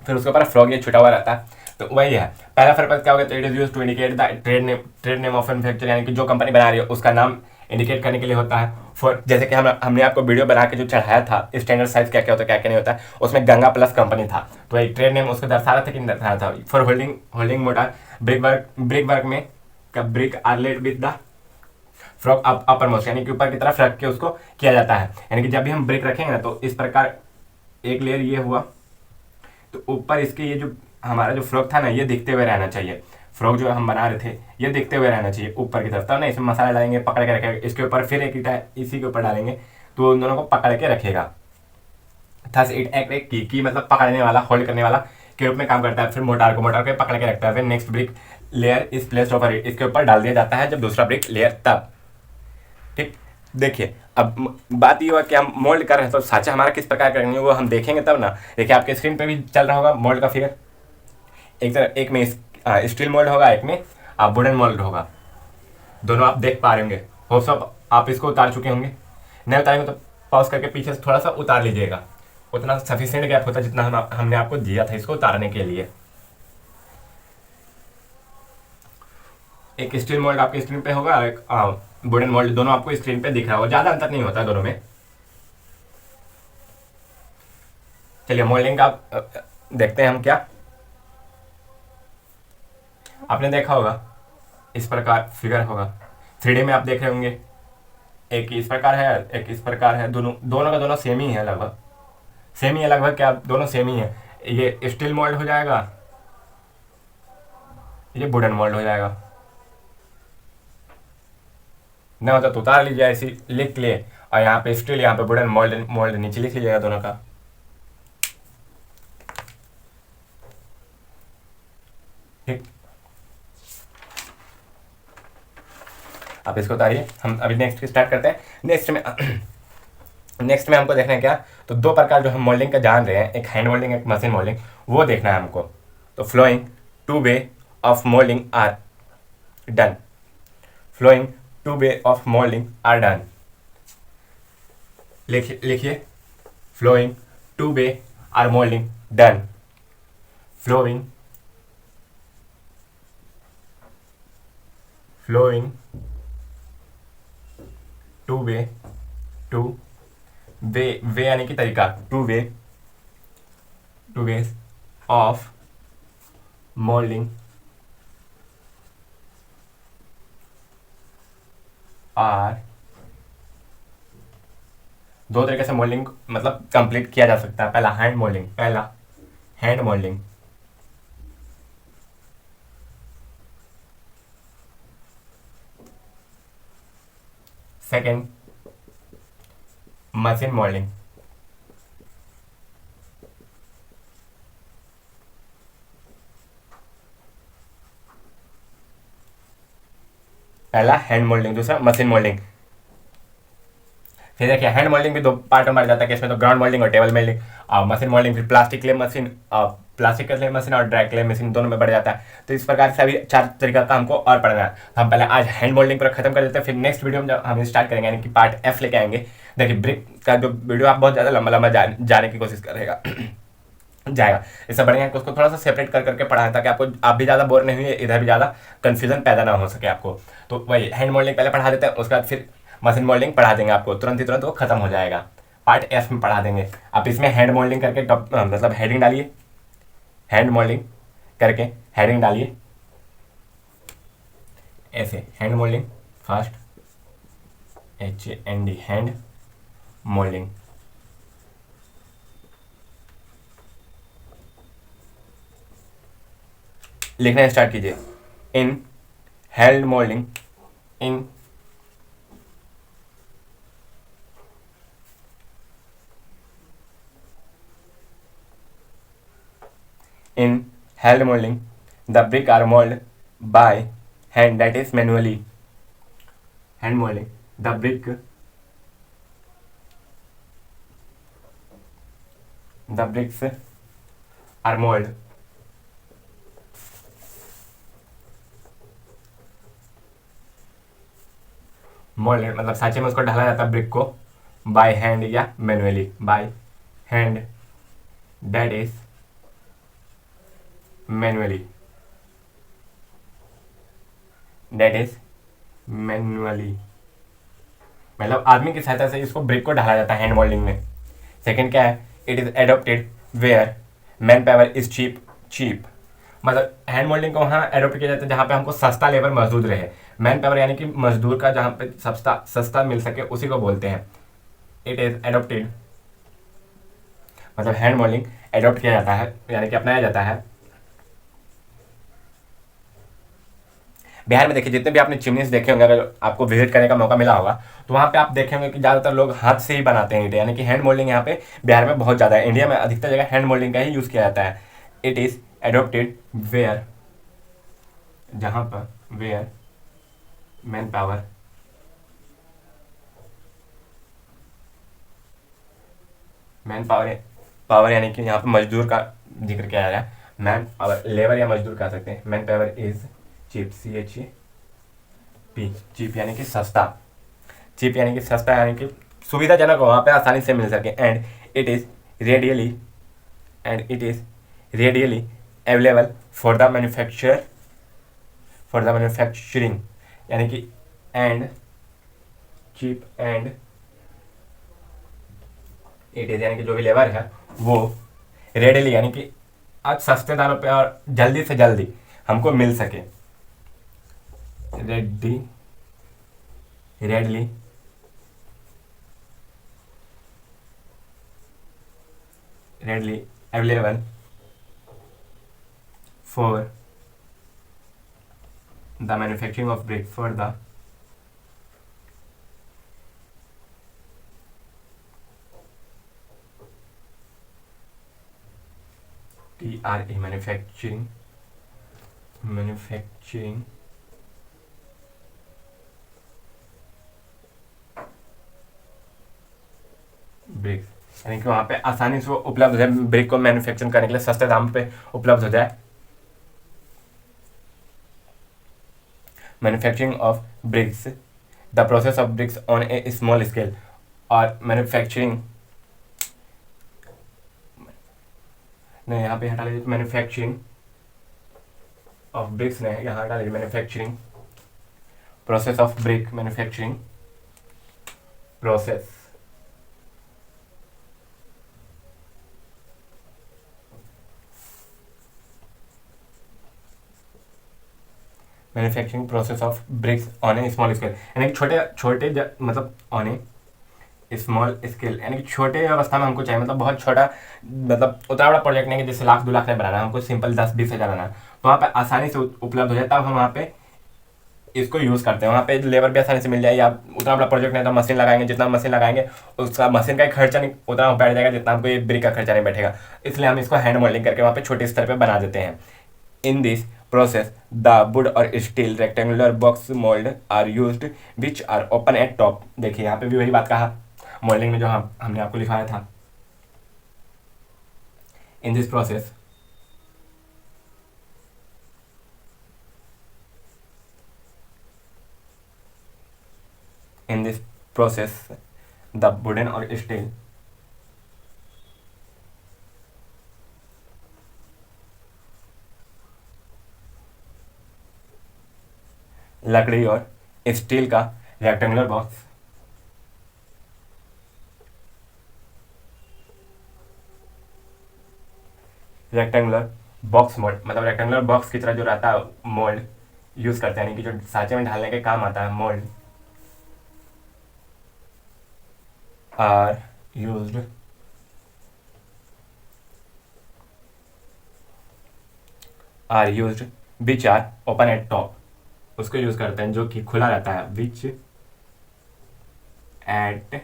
फिर उसके ऊपर फ्रॉग ये छुटा हुआ रहता है, तो वही है। पहला पर्पस क्या होगा, तो it is use to indicate the trade name of manufacture, यानी कि जो कंपनी बना रही है उसका नाम इंडिकेट करने के लिए होता है। फॉर जैसे कि हमने आपको वीडियो बना के जो चढ़ाया था स्टैंडर्ड साइज क्या क्या होता है क्या क्या नहीं होता है, उसमें गंगा प्लस कंपनी था, तो वही ट्रेड नेम उसको दर्शा रहा था कि नहीं दर्शा रहा था। For holding mortar brick work में brick are laid with the frog uppermost, यानी कि ऊपर की तरफ रख के उसको किया जाता है। यानी कि जब भी हम ब्रिक रखेंगे ना तो इस प्रकार एक लेयर ये हुआ, तो ऊपर इसके ये जो हमारा जो फ्रॉग था ना ये दिखते हुए रहना चाहिए। फ्रॉग जो हम बना रहे थे ये दिखते हुए रहना चाहिए ऊपर की तरफ, तब ना इसमें मसाला डालेंगे पकड़ के रखेगा, इसके ऊपर फिर एक ईटा इसी के ऊपर डालेंगे तो उन दोनों को पकड़ के रखेगा। थस इट एक्ट की मतलब पकड़ने वाला, होल्ड करने वाला के रूप में काम करता है। फिर मोटार को पकड़ के रखता है। फिर next brick layer is placed over it, इसके ऊपर डाल दिया जाता है जब दूसरा ब्रिक लेयर तब, ठीक। देखिए अब बात ये हुआ कि हम मोल्ड कर रहे हैं तो साँचा हमारा किस प्रकार का करेंगे वो हम देखेंगे तब ना। देखिए आपके स्क्रीन पे भी चल रहा होगा मोल्ड का फिगर, एक में स्टील मोल्ड होगा, एक में वुडन मोल्ड होगा, दोनों आप देख पा रहे होंगे। हो सब आप इसको उतार चुके होंगे, नहीं उतारेंगे तो पॉज करके पीछे से थोड़ा सा उतार लीजिएगा, उतना सफिशियंट गैप होता है जितना हमने आपको दिया था इसको उतारने के लिए। एक स्टील मोल्ड आपके स्क्रीन पे होगा, एक वुडन मोल्ड, दोनों आपको स्क्रीन पे दिख रहा होगा, ज़्यादा अंतर नहीं होता है दोनों में। चलिए मोल्डिंग का देखते हैं हम क्या। आपने देखा होगा इस प्रकार फिगर होगा, 3D में आप देख रहे होंगे, एक इस प्रकार है एक इस प्रकार है, दोनों का दोनों सेम ही है, लगभग सेम ही है, लगभग क्या दोनों सेम ही है। ये स्टील मोल्ड हो जाएगा, ये वुडन मोल्ड हो जाएगा। न होता तो उतार लीजिए ऐसी लिख लिए, और यहाँ पे स्टील, यहाँ पे वुडन मोल्ड नीचे लिख लीजिएगा दोनों का, ठीक। आप इसको उतारिए, हम अभी नेक्स्ट स्टार्ट करते हैं। नेक्स्ट में हमको देखना है क्या, तो दो प्रकार जो हम मोल्डिंग का जान रहे हैं, एक हैंड मोल्डिंग एक मशीन मोल्डिंग, वो देखना है हमको। तो following two way of moulding are done, following two way of moulding are done. लिखिए following two way are moulding done, following two way यानी कि तरीका, two way of moulding are, दो तरीके से मोल्डिंग मतलब कंप्लीट किया जा सकता है। पहला hand moulding, second machine moulding. पहला हैंड मोल्डिंग, दूसरा मशीन मोल्डिंग। फिर देखिए हैंड मोल्डिंग भी दो पार्ट में बढ़ जाता है कि इसमें तो ग्राउंड मोल्डिंग और टेबल मोल्डिंग, और मशीन मोल्डिंग फिर plastic clay machine, plastic clay machine और ड्राई क्ले मशीन दोनों में बढ़ जाता है। तो इस प्रकार से अभी 4 तरीका का हमको और पढ़ना है। तो हम पहले आज हैंड मोल्डिंग पर खत्म कर देते हैं, फिर नेक्स्ट वीडियो में जब हम स्टार्ट करेंगे यानी कि पार्ट एफ लेके आएंगे। देखिए ब्रिक का जो वीडियो आप बहुत ज़्यादा लंबा लंबा जाने की कोशिश करेगा जाएगा, इससे बढ़िया उसको थोड़ा सा सेपरेट कर करके पढ़ाएं ताकि आपको आप भी ज़्यादा बोर नहीं हुए, इधर भी ज़्यादा कन्फ्यूजन पैदा ना हो सके आपको। तो वही हैंड मोल्डिंग पहले पढ़ा देते हैं, उसके बाद फिर मशीन मोल्डिंग पढ़ा देंगे आपको, तुरंत ही तुरंत वो खत्म हो जाएगा। पार्ट एफ में पढ़ा देंगे। आप इसमें हैंड मोल्डिंग करके मतलब हेडिंग डालिए, हैंड मोल्डिंग करके हेडिंग डालिए ऐसे, hand moulding first, HAND hand moulding. लिखना स्टार्ट कीजिए। In hand moulding, in hand molding the brick are molded by hand, that is manually. Hand molding the bricks are molded मतलब सांचे में उसको ढाला जाता है ब्रिक को, बाय हैंड या manually, by hand that is manually, मतलब आदमी की सहायता से इसको ब्रिक को ढाला जाता है हैंड मोल्डिंग में। सेकंड क्या है, it is adopted where manpower is cheap, मतलब हैंड मोल्डिंग को वहाँ एडोप्ट किया जाता है जहाँ पे हमको सस्ता लेबर मजदूर रहे। मैन पावर यानी कि मजदूर का जहाँ पे सस्ता मिल सके उसी को बोलते हैं। इट इज एडोप्टेड मतलब हैंड मोल्डिंग एडोप्ट किया जाता है यानी कि अपनाया जाता है। बिहार में देखिए जितने भी आपने चिमनीज देखे होंगे, अगर आपको विजिट करने का मौका मिला होगा तो वहाँ पे आप देखेंगे कि ज़्यादातर लोग हाथ से ही बनाते हैं ईंटें, यानी कि हैंड मोल्डिंग यहाँ पे बिहार में बहुत ज़्यादा है। इंडिया में अधिकतर जगह हैंड मोल्डिंग का ही यूज़ किया जाता है। इट इज़ एडोप्टेड वेयर, जहाँ पर वेयर मैन पावर यानी कि यहाँ पर मजदूर का जिक्र किया जा रहा है। मैन पावर लेबर या मजदूर कह सकते हैं। Manpower is cheap, CHEP, cheap यानी कि सस्ता, चीप यानी कि सस्ता यानी कि सुविधाजनक हो, वहाँ पे आसानी से मिल सके। And it is readily available for the manufacturing, यानी कि and cheap and it is यानी कि जो भी लेबर है वो रेडियली यानी कि आज सस्ते दामों पे और जल्दी से जल्दी हमको मिल सके। Readily available for the manufacturing of brick, for the TRE manufacturing brick, यानी कि वहाँ पे आसानी से वो उपलब्ध हो जाए, ब्रिक को मैन्युफैक्चरिंग करने के लिए सस्ते दाम पे उपलब्ध हो जाए। Manufacturing of BRICS, the process of BRICS on A small scale, और मैन्युफैक्चरिंग नहीं, यहाँ पे हटा लीजिए, मैन्युफैक्चरिंग ऑफ ब्रिक्स नहीं, यहाँ हटा लीजिए, manufacturing process of brick, manufacturing process of BRICS on A small scale, यानी कि छोटे मतलब ऑन ए स्मॉल स्केल, यानी कि छोटे अवस्था में हमको चाहिए, मतलब बहुत छोटा, मतलब उतना बड़ा प्रोजेक्ट नहीं कि जैसे 1 लाख 2 लाख नहीं बनाना, हमको सिंपल 10-20 हज़ार बनाना, तो वहाँ पे आसानी से उपलब्ध हो जाए, तब हम वहाँ पे इसको यूज़ करते हैं। वहाँ पे लेबर भी आसानी से मिल जाएगी। आप उतना बड़ा प्रोजेक्ट नहीं तो मशीन लगाएंगे, जितना मशीन लगाएंगे उसका मशीन का ही खर्चा नहीं उतना बैठ जाएगा जितना आपको ये ब्रिक का खर्चा नहीं बैठेगा। इसलिए हम इसको हैंड मोल्डिंग करके वहाँ पे छोटे स्तर पे बना देते हैं। In this process the wood or steel rectangular box mold are used which are open at top। देखिए यहाँ पे भी वही बात कहा मोल्डिंग में जो हमने आपको लिखाया था। In this process the wooden or steel लकड़ी और स्टील का रेक्टेंगुलर बॉक्स मोल्ड, मतलब रेक्टेंगुलर बॉक्स की तरह जो रहता है मोल्ड यूज करते हैं, यानी कि जो सांचे में ढालने के काम आता है mould are used which are open at top. उसको यूज करते हैं जो कि खुला रहता है, which at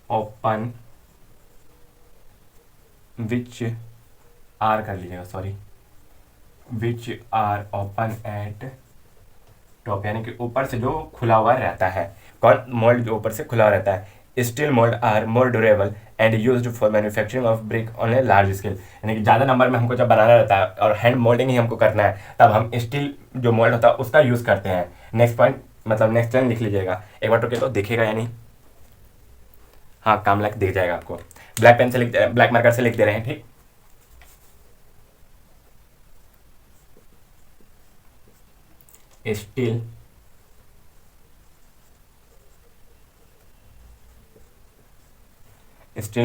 open which are कर लीजिएगा, sorry, which are open at top, यानी कि ऊपर से जो खुला हुआ रहता है। कौन? मोल्ड जो ऊपर से खुला रहता है। Steel mould are more durable and used for manufacturing of brick on a large scale, यानी कि ज़्यादा नंबर में हमको जब बनाना रहता है और हैंड मोल्डिंग ही हमको करना है तब हम स्टील जो मोल्ड होता है उसका यूज़ करते हैं। नेक्स्ट पॉइंट, मतलब नेक्स्ट लाइन लिख लीजिएगा एक बार, तो दिखेगा या नहीं? हाँ, काम लाइक दिख जाएगा आपको। ब्लैक पेन से लिख, ब्लैक मार्कर से लिख दे रहे हैं, ठीक। Steel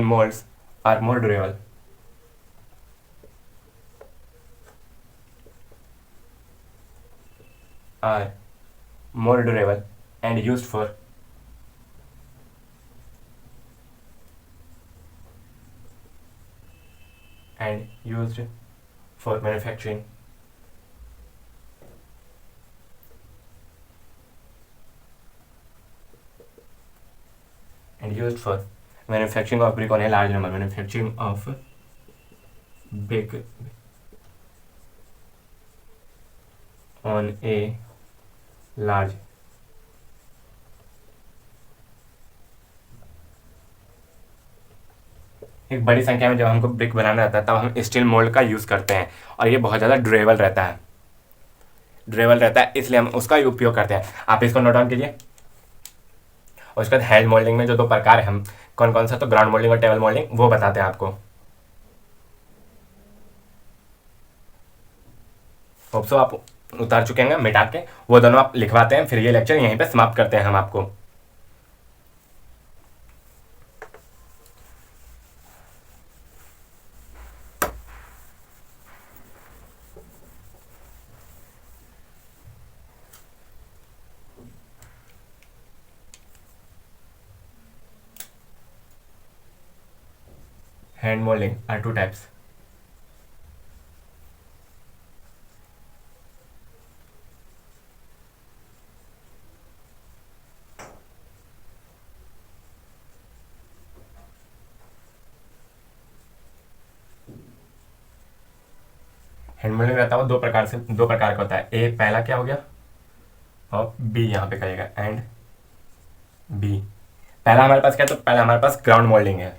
molds are more durable and used for manufacturing of brick on a large number, manufacturing of brick on a large एक बड़ी संख्या में जब हमको ब्रिक बनाना रहता है तब हम स्टील मोल्ड का यूज़ करते हैं और ये बहुत ज़्यादा ड्यूरेबल रहता है, इसलिए हम उसका उपयोग करते हैं। आप इसको नोट डाउन कीजिए। और उसके बाद हैंड मोल्डिंग में जो दो प्रकार हैं, हम कौन कौन सा, तो ग्राउंड मोल्डिंग और टेबल मोल्डिंग, वो बताते हैं आपको। होप सो आप उतार चुके हैं मिटा के, वो दोनों आप लिखवाते हैं, फिर ये लेक्चर यहीं पे समाप्त करते हैं हम आपको। Hand molding are two types. Hand moulding रहता है वो दो प्रकार का होता है। ए पहला क्या हो गया और बी यहाँ पे करेगा, एंड बी। पहला हमारे पास क्या है, तो पहला हमारे पास ग्राउंड मोल्डिंग है।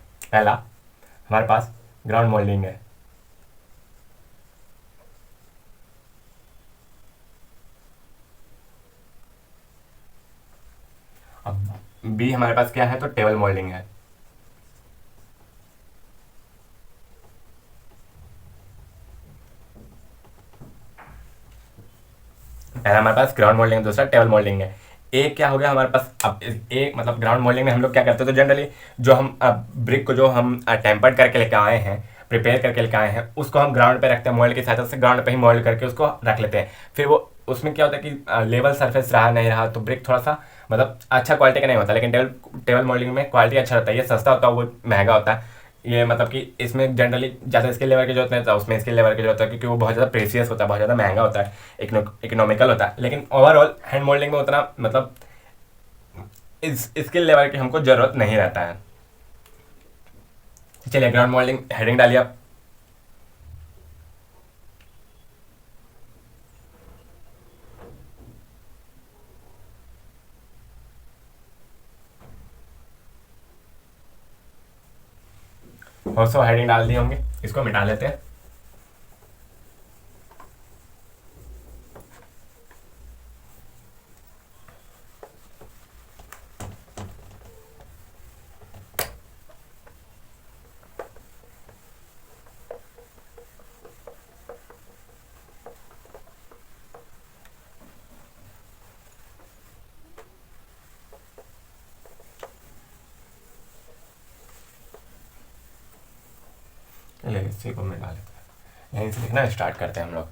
अब बी हमारे पास क्या है, तो टेबल मोल्डिंग है। पहला हमारे पास ग्राउंड मोल्डिंग है, दूसरा टेबल मोल्डिंग है। ए क्या हो गया हमारे पास, अब ए मतलब ग्राउंड मोल्डिंग में हम लोग क्या करते हैं, तो जनरली जो हम ब्रिक को जो हम टेम्पर्ड करके लेके आए हैं, प्रिपेयर करके लेके आए हैं, उसको हम ग्राउंड पे रखते हैं, मोल्ड की सहायता से ग्राउंड पे ही मोल्ड करके उसको रख लेते हैं। फिर वो उसमें क्या होता है कि लेवल सरफेस रहा नहीं रहा तो ब्रिक थोड़ा सा मतलब अच्छा क्वालिटी का नहीं होता, लेकिन टेबल मोल्डिंग में क्वालिटी अच्छा रहता है। ये सस्ता होता है, वो महंगा होता है, ये मतलब कि इसमें जनरली ज़्यादा स्किल लेवल की जरूरत नहीं होता, उसमें स्किल लेवल की जरूरत है क्योंकि वो बहुत ज़्यादा प्रेशियस होता है, बहुत ज़्यादा महंगा होता है, इकोनॉमिकल होता है। लेकिन ओवरऑल हैंड मोल्डिंग में उतना मतलब इस स्किल लेवल की हमको ज़रूरत नहीं रहता है। चलिए ग्राउंड मोल्डिंग हेडिंग डालिए आप। ऑल्सो हेडिंग डाल दिए होंगे, इसको मिटा लेते हैं। चलिए इसी को मिटा लेते हैं, यहीं से लिखना स्टार्ट करते हैं हम लोग।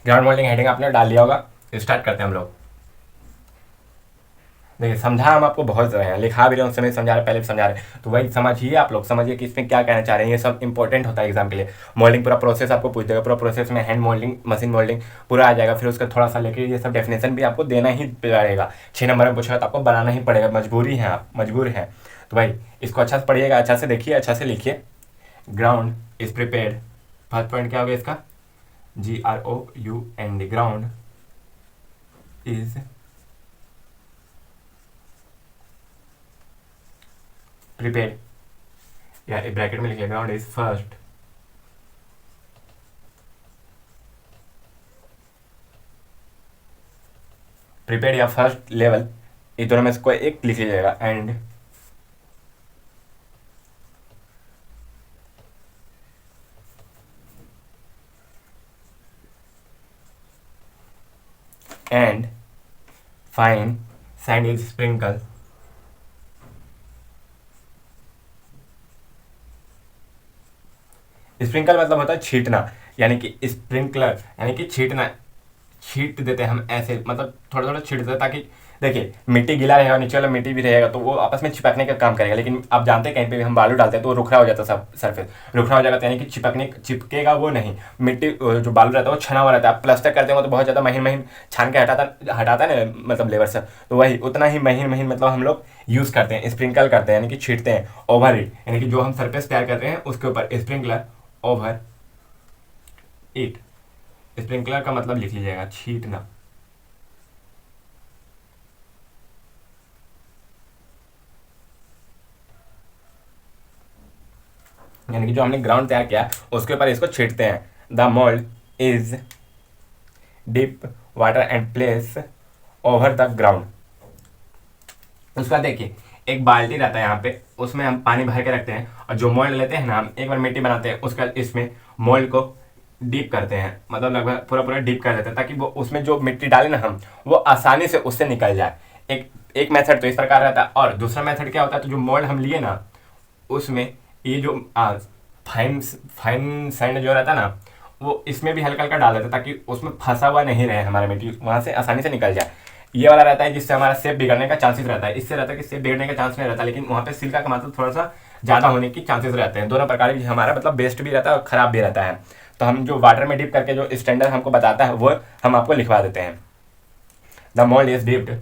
ग्राउंड मोल्डिंग हेडिंग आपने डाल लिया होगा, स्टार्ट करते हैं हम लोग। देखिए समझा हम आपको बहुत रहे हैं, लिखा भी रहे हैं, उस समय समझा रहे, पहले भी समझा रहे हैं, तो वही समझिए आप लोग, समझिए कि इसमें क्या कहना चाह रहे हैं। ये सब इंपॉर्टेंट होता है एग्जाम के लिए। मोल्डिंग पूरा प्रोसेस आपको पूछ देगा, पूरा प्रोसेस में हैंड मोल्डिंग, मशीन मोल्डिंग पूरा आ जाएगा। फिर उसका थोड़ा सा लेके ये सब डेफिनेशन भी आपको देना ही पड़ेगा। 6 नंबर में पूछेगा तो आपको बनाना ही पड़ेगा, मजबूरी है, आप मजबूर हैं। तो भाई इसको अच्छा से पढ़िएगा, अच्छा से देखिए, अच्छा से लिखिए। Ground is prepared, first point क्या हो गया इसका, GROUND, ग्राउंड इज प्रिपेयर्ड, या ब्रैकेट में लिखिए ग्राउंड इज फर्स्ट प्रिपेयर्ड या फर्स्ट लेवल, इस दोनों में से कोई एक लिख लीजिएगा। And fine sand is sprinkle, sprinkle मतलब होता है छीटना, यानी कि स्प्रिंकलर यानी कि छीटना, छीट देते हैं हम ऐसे, मतलब थोड़ा थोड़ा छीट देते हैं, ताकि देखिए मिट्टी गीला रहेगा, नीचे वाला मिट्टी भी रहेगा, तो वो आपस में चिपकने का काम करेगा। लेकिन आप जानते हैं कहीं पे भी हम बालू डालते हैं तो वो रुखरा हो जाता है, सब सरफेस रुखरा हो जाएगा, तो यानी कि चिपकेगा वो नहीं, मिट्टी जो बालू रहता है वो छना हुआ रहता है। आप प्लास्टर करते हो तो बहुत ज़्यादा महीन महीन छान के हटाता है ना, मतलब लेबर से, तो वही उतना ही महीन महीन मतलब हम लोग यूज़ करते हैं, स्प्रिंकल करते हैं, यानी कि छीटते हैं। ओवर इट, यानी कि जो हम सरफेस तैयार करते हैं उसके ऊपर स्प्रिंकलर, ओवर इट, स्प्रिंकलर का मतलब लिख लीजिएगा छीटना। यानी कि जो हमने ग्राउंड तैयार किया उसके ऊपर इसको छीटते हैं। The mould is dip water and place over the ground. उसके बाद देखिए एक बाल्टी रहता है यहाँ पे, उसमें हम पानी भर के रखते हैं, और जो मोल्ड लेते हैं ना, हम एक बार मिट्टी बनाते हैं, उसके बाद इसमें मोल्ड को डीप करते हैं, मतलब लगभग पूरा पूरा डीप कर देते हैं, ताकि वो उसमें जो मिट्टी डाले ना हम, वो आसानी से उससे निकल जाए। एक मेथड तो इस प्रकार रहता है, और दूसरा मेथड क्या होता है, तो जो मोल्ड हम लिए ना उसमें ये जो फाइन फाइन सैंड जो रहता है ना, वो इसमें भी हल्का हल्का डाल देते हैं, ताकि उसमें फंसा हुआ नहीं रहे हमारा मिट्टी, वहाँ से आसानी से निकल जाए। ये वाला रहता है जिससे हमारा सेप बिगड़ने का चांसेस रहता है, इससे रहता है कि सेप बिगड़ने का चांस नहीं रहता, लेकिन वहाँ पे सिल्का का मात्रा थोड़ा सा ज़्यादा होने की चांसेस रहते हैं। दोनों प्रकार की हमारा मतलब बेस्ट भी रहता है और ख़राब भी रहता है। तो हम जो वाटर में डिप करके जो स्टैंडर्ड हमको बताता है वो हम आपको लिखवा देते हैं। The mould is dipped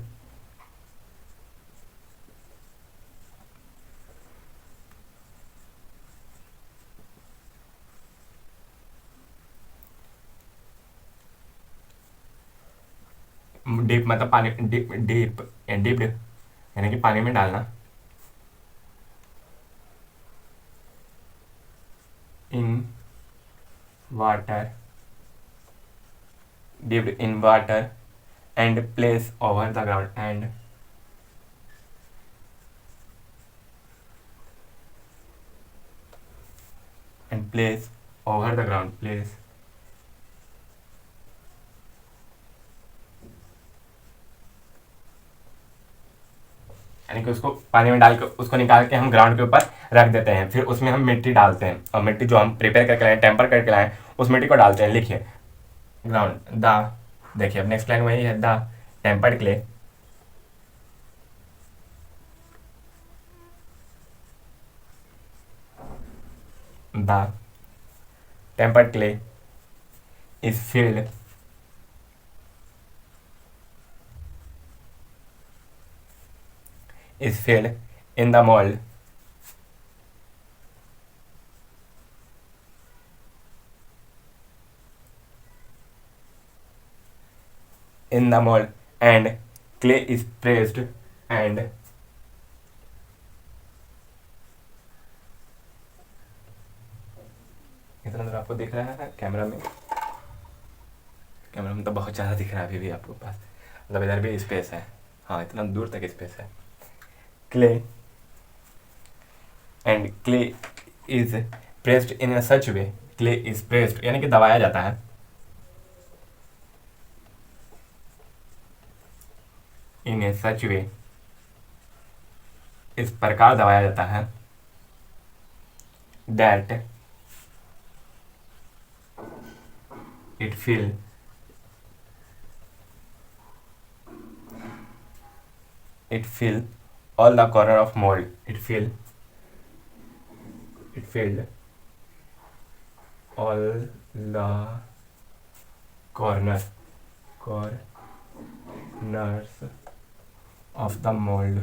deep, मतलब पानी डीप डीप डिप्ड यानी कि पानी में डालना, in water, dipped in water and place over the ground, and place over the ground, place यानी कि उसको पानी में डाल के उसको निकाल के हम ग्राउंड के ऊपर रख देते हैं। फिर उसमें हम मिट्टी डालते हैं, और मिट्टी जो हम प्रिपेयर करके लाए, टेम्पर करके लाए, उस मिट्टी को डालते हैं। लिखिए ग्राउंड द, देखिए अब नेक्स्ट लाइन वही है, the tempered clay the tempered clay is filled in the mold and clay is pressed and इतना दूर आपको दिख रहा है कैमरा में तो बहुत ज़्यादा दिख रहा है अभी भी आपको पास, मतलब इधर भी स्पेस है, हाँ इतना दूर तक स्पेस है। Clay and clay is pressed in a such way, clay is pressed यानी कि दबाया जाता है, इन ए सच वे इस प्रकार दबाया जाता है, that it fill all the corner of mold, it filled all the corners of the mold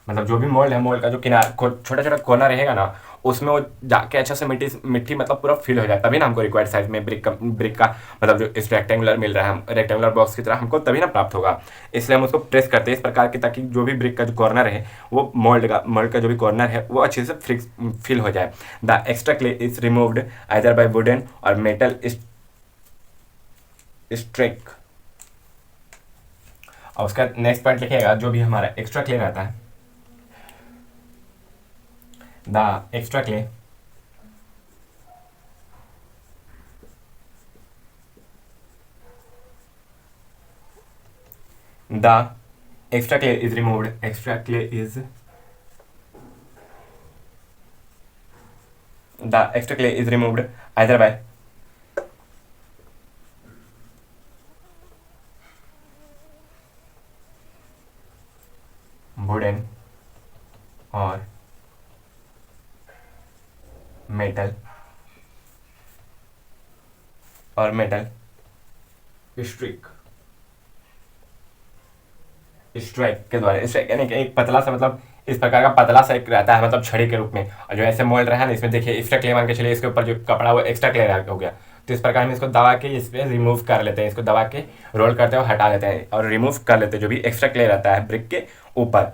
मतलब जो भी मोल्ड है, मोल्ड का जो किनार छोटा छोटा कोना रहेगा ना, उसमें वो जाके अच्छा से मिट्टी मतलब पूरा फिल हो जाए, तभी ना हमको रिक्वायर्ड साइज में ब्रिक का मतलब जो इस रेक्टेंगुलर मिल रहा है, रेक्टेंगुलर बॉक्स की तरह हमको तभी ना प्राप्त होगा। इसलिए हम उसको प्रेस करते हैं इस प्रकार की, ताकि जो भी ब्रिक का जो कॉर्नर है वो मोल्ड का जो भी कॉर्नर है वो अच्छे से फिल हो जाए। The extra clay is removed either bye wooden और मेटल स्ट्रिक। और उसका नेक्स्ट पॉइंट लिखिएगा, जो भी हमारा एक्स्ट्रा क्ले रहता है, the extra clay is removed either by wooden or metal strike के द्वारा। स्ट्राइक यानी कि एक पतला सा, मतलब इस प्रकार का पतला सा एक रहता है, मतलब छड़ी के रूप में, और जो ऐसे मोल्ड रहा है ना, इसमें देखिए एक्स्ट्रा क्ले मान के चलिए, इसके ऊपर जो कपड़ा वो एक्स्ट्रा क्ले हो गया, तो इस प्रकार हम इसको दबा के इस पर रिमूव कर लेते हैं, इसको दबा के रोल करते हैं और हटा लेते हैं और रिमूव कर लेते हैं जो भी एक्स्ट्रा क्ले रहता है ब्रिक के ऊपर।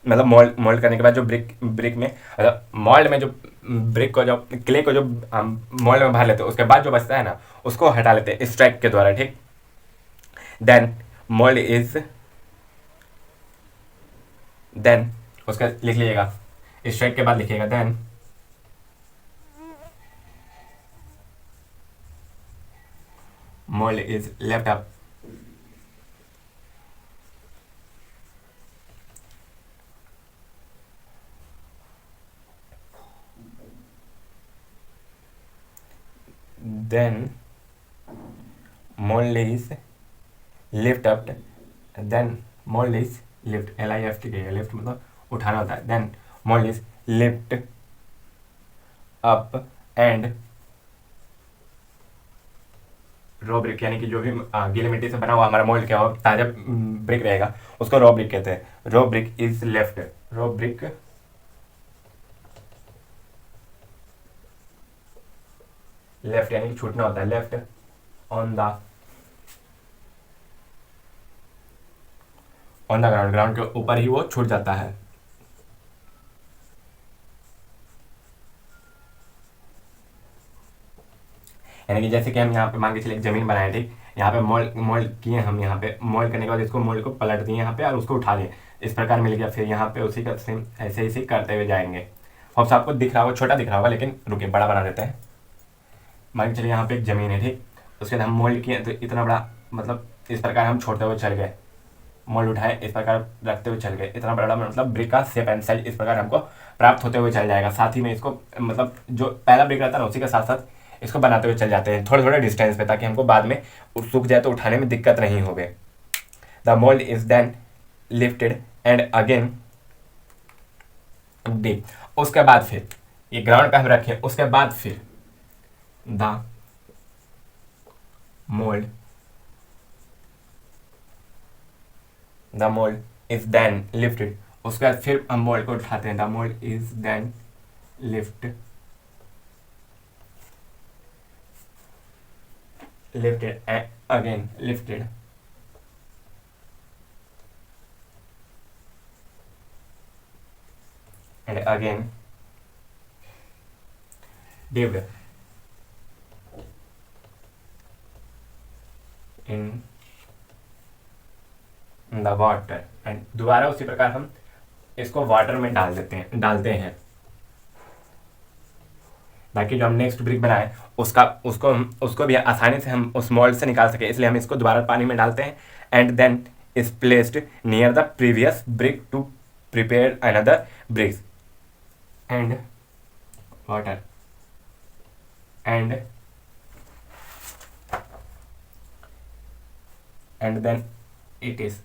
मतलब मोल्ड करने के बाद जो ब्रिक में, मतलब मोल्ड में जो ब्रिक को, जो क्ले को जो मोल्ड में भर लेते हैं, उसके बाद जो बचता है ना, उसको हटा लेते हैं स्ट्राइक के द्वारा, ठीक। देन उसका लिख लीजिएगा, स्ट्राइक के बाद लिखिएगा then mould is left up then mold is lift up, then mold is lift, lift के लिफ्ट मतलब उठाना होता है, then mold is lift up and raw brick, यानी कि जो भी गीली मिट्टी से बना हुआ हमारा मोल्ड क्या हो, ताजा ब्रिक रहेगा, उसको रॉ ब्रिक कहते हैं। Raw brick is left, raw brick left यानी कि छूटना होता है, लेफ्ट ऑन द ग्राउंड के ऊपर ही वो छूट जाता है। यानी कि जैसे कि हम यहाँ पे मान के चलिए एक जमीन बनाए, ठीक, यहाँ पे मोल्ड किए, हम यहाँ पे मोल्ड करने के बाद इसको मोल्ड को पलट दिए यहाँ पे और उसको उठा लिए, इस प्रकार मिल गया। फिर यहाँ पे उसी का सेम ऐसे ही करते हुए जाएंगे। होप्स आपको दिख रहा होगा, छोटा दिख रहा होगा, लेकिन रुकिए बड़ा बना देते हैं। मान के चलिए यहाँ पे एक ज़मीन है, ठीक, उसके बाद हम मोल्ड किए तो इतना बड़ा, मतलब इस प्रकार हम छोड़ते हुए चल गए, मोल्ड उठाए इस प्रकार रखते हुए चल गए, इतना बड़ा मतलब ब्रिक का शेप एंड साइज इस प्रकार हमको प्राप्त होते हुए चल जाएगा। साथ ही में इसको मतलब जो पहला ब्रिक रहता है ना, उसी के साथ साथ इसको बनाते हुए चल जाते हैं थोड़े थोड़े डिस्टेंस पे, ताकि हमको बाद में सूख जाए तो उठाने में दिक्कत नहीं होवे। The mould is then lifted and again dip. उसके बाद फिर ये ग्राउंड पे हम रखें, उसके बाद फिर the mould is then lifted. उसके बाद फिर हम मोल्ड को उठाते हैं। The mould is then lifted and again lifted and again dipped in the water and दोबारा उसी प्रकार हम इसको वाटर में डालते हैं ताकि जो हम नेक्स्ट ब्रिक बनाए उसको भी आसानी से हम उस मोल्ड से निकाल सके। इसलिए हम इसको दोबारा पानी में डालते हैं and then is placed near the previous brick to prepare another bricks and water and then it is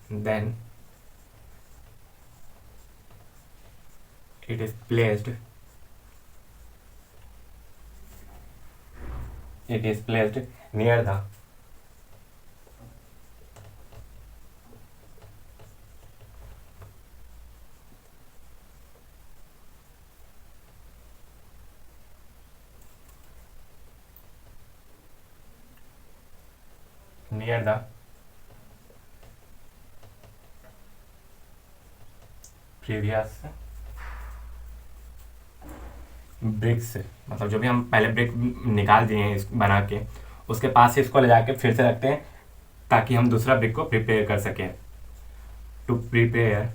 placed near the previous bricks, मतलब जो भी हम पहले ब्रिक निकाल दिए हैं इस बना के, उसके पास से इसको ले जाके फिर से रखते हैं ताकि हम दूसरा ब्रिक को प्रिपेयर कर सकें। To prepare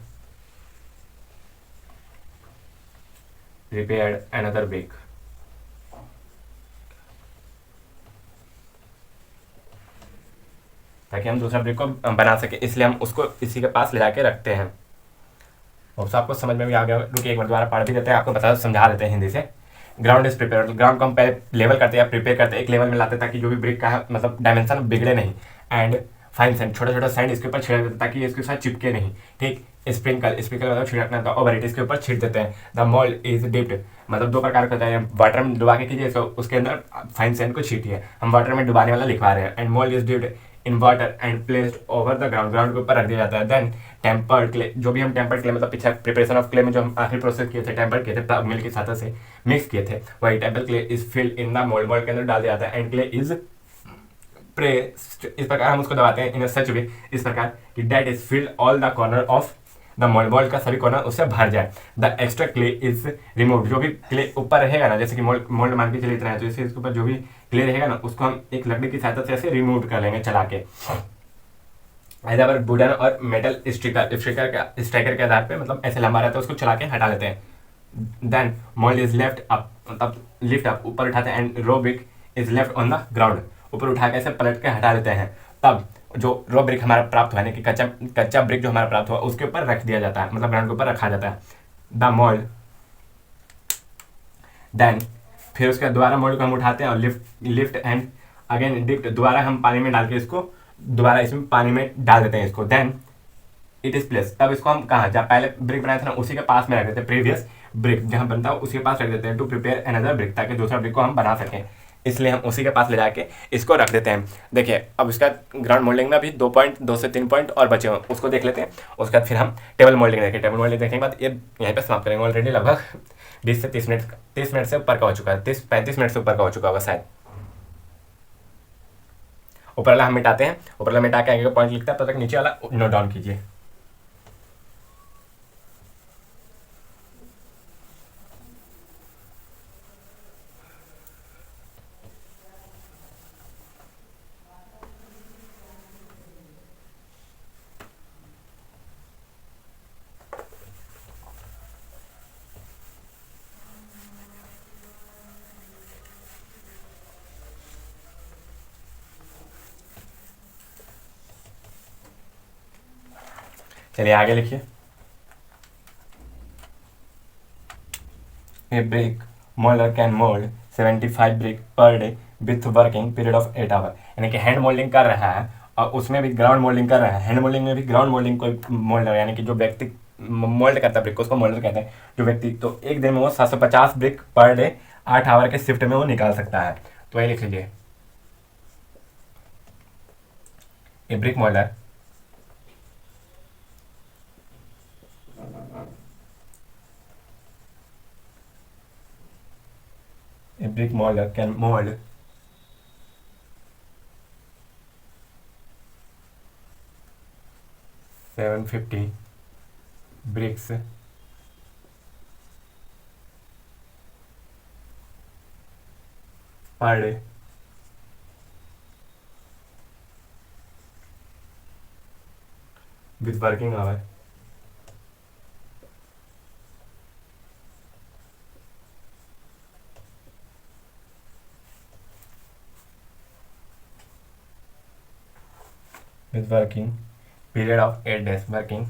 another brick. ताकि हम दूसरा ब्रिक को बना सके, इसलिए हम उसको इसी के पास ले जाके रखते हैं। और आपको समझ में भी आ गया। रुकिए एक बार दोबारा पढ़ भी देते हैं, आपको समझा देते हैं हिंदी से। ग्राउंड इज प्रिपेयर, ग्राउंड को हम पहले लेवल करते हैं या प्रिपेयर करते हैं, एक लेवल में लाते हैं ताकि जो भी ब्रिक का है मतलब डायमेंशन बिगड़े नहीं। एंड फाइन सैंड, छोटा छोटा सैंड इसके ऊपर छिड़क देते हैं ताकि इसके साथ चिपके नहीं। ठीक। स्प्रिंकल मतलब छिड़कना था, ओवर इट इसके ऊपर छिड़क देते हैं। द मोल्ड इज डिप्ड, मतलब दो प्रकार का होता है, वाटर में डुबा के कीजिए, उसके अंदर फाइन सैंड को छीटिए। हम वाटर में डुबाने वाला लिखवा रहे हैं। And mould is dipped in water and placed over the ground, ground के ऊपर रख दिया जाता है। देन टेम्पर्ड क्ले, जो भी हम टेम्पर्ड क्ले मतलब पीछे प्रिपरेशन ऑफ क्ले में जो हम आखिरी प्रोसेस किए थे, टेम्पर किए थे, मिल्क के साथ से मिक्स किए थे, वही temper clay is filled in the mould, mould के अंदर डाल दिया जाता है। एंड क्ले इज प्रेस्ड, इस प्रकार हम उसको दबाते हैं इन सच वे, इस प्रकार कि that is filled all the corner of the mould, mould का सभी कॉर्नर उससे भर जाए। The extra clay is remove, जो भी क्ले ऊपर रहेगा ना, जैसे कि मोल्ड मान के चलिए इतना है, तो इसके ऊपर जो भी क्ले रहेगा ना उसको हम एक लकड़ी की सहायता से ऐसे रिमूव कर लेंगे चला के। आधार वुडन और मेटल स्ट्राइकर के आधार पे, मतलब ऐसे लंबा रहता है, उसको चला के हटा लेते हैं। Then mould is left up, मतलब लिफ्ट अप, ऊपर उठाते हैं। And raw brick is left on the ground, ऊपर उठा के ऐसे पलट के हटा लेते हैं। तब जो रो ब्रिक हमारा प्राप्त हुआ, यानी कि कच्चा ब्रिक जो हमारा प्राप्त हुआ उसके ऊपर रख दिया जाता है, मतलब ग्राउंड के ऊपर रखा जाता है। द मोल्ड, देन फिर उसके दोबारा मोल्ड को हम उठाते हैं और लिफ्ट एंड अगेन डिप्ट, दोबारा हम पानी में डाल के इसको दोबारा इसमें पानी में डाल देते हैं इसको। देन इट इज प्लेस, तब इसको हम कहाँ, जहाँ पहले ब्रिक बनाया था ना उसी के पास में रख देते हैं, प्रीवियस ब्रिक जहाँ बनता है उसी के पास रख देते हैं। टू प्रिपेयर अनदर ब्रिक, ताकि दूसरा ब्रिक को हम बना सकें, इसलिए हम उसी के पास ले जाके इसको रख देते हैं। देखिए अब इसका ग्राउंड मोल्डिंग में अभी 2 से 3 पॉइंट और बचे हुए, उसको देख लेते हैं। उसके बाद फिर हम टेबल मोल्डिंग देखें। टेबल मोल्डिंग देखने के बाद ये यहीं पर समाप्त करेंगे। ऑलरेडी लगभग 20 से 30 मिनट से ऊपर का हो चुका है, 35 मिनट से ऊपर का हो चुका होगा शायद। ऊपर वाला हम मिटाते हैं, ऊपर वाला मिटा के आगे का पॉइंट लिखता है, तब तक नीचे वाला नोट डाउन कीजिए। चलिए आगे लिखिए। A brick molder can mold 75 brick per day with working period of 8 hour. यानी कि हैंड मोल्डिंग कर रहा है और उसमें भी ग्राउंड मोल्डिंग कर रहा है। हैंड मोल्डिंग में भी ग्राउंड मोल्डिंग कोई मोल्डर, यानी कि जो व्यक्ति मोल्ड करता है ब्रिक को, उसको मोल्डर कहते हैं। जो व्यक्ति तो एक दिन में वो 750 ब्रिक पर डे 8 आवर के शिफ्ट में वो निकाल सकता है। तो वही लिख लीजिए, a brick moulder a brick molder can mold 750 bricks per day with working hour with working period of 8 days working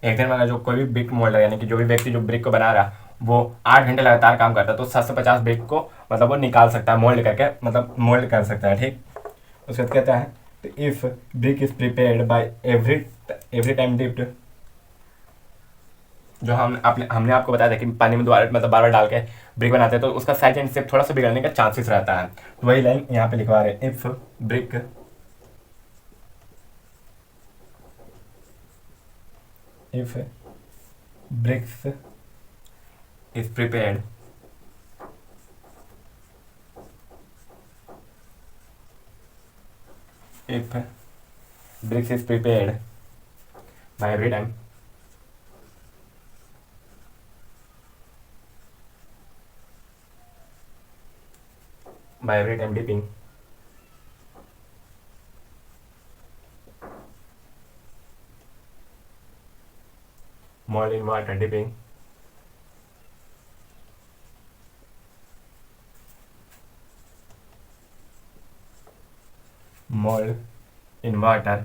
एक दिन में अगर जो कोई भी ब्रिक मोल्डर, यानी कि जो भी व्यक्ति जो ब्रिक को बना रहा वो 8 घंटे लगातार काम करता है तो 750 ब्रिक को मतलब वो निकाल सकता है, मोल्ड करके, मतलब मोल्ड कर सकता है। ठीक, उसके बाद कहता है if brick is prepared by every time dipped, जो हमने आपको बताया था कि पानी में दोबारा मतलब बार बार डाल के ब्रिक बनाते हैं तो उसका साइज एंड शेप थोड़ा सा बिगड़ने का चांसेस रहता है। तो वही लाइन यहाँ पे लिखवा रहे हैं, if brick if bricks is prepared if bricks is prepared by every time dipping mold in water, dipping mold in water,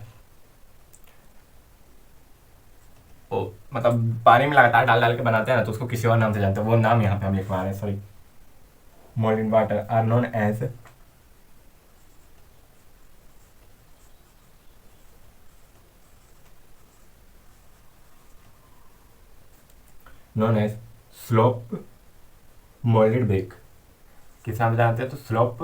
ओ मतलब पानी में लगातार डाल डाल के बनाते हैं ना तो उसको किसी और नाम से जानते हैं, वो नाम यहाँ पे हम लिखवा रहे हैं, sorry, mold in water are known as slope moulded brick. किस नाम से जानते हैं? तो स्लोप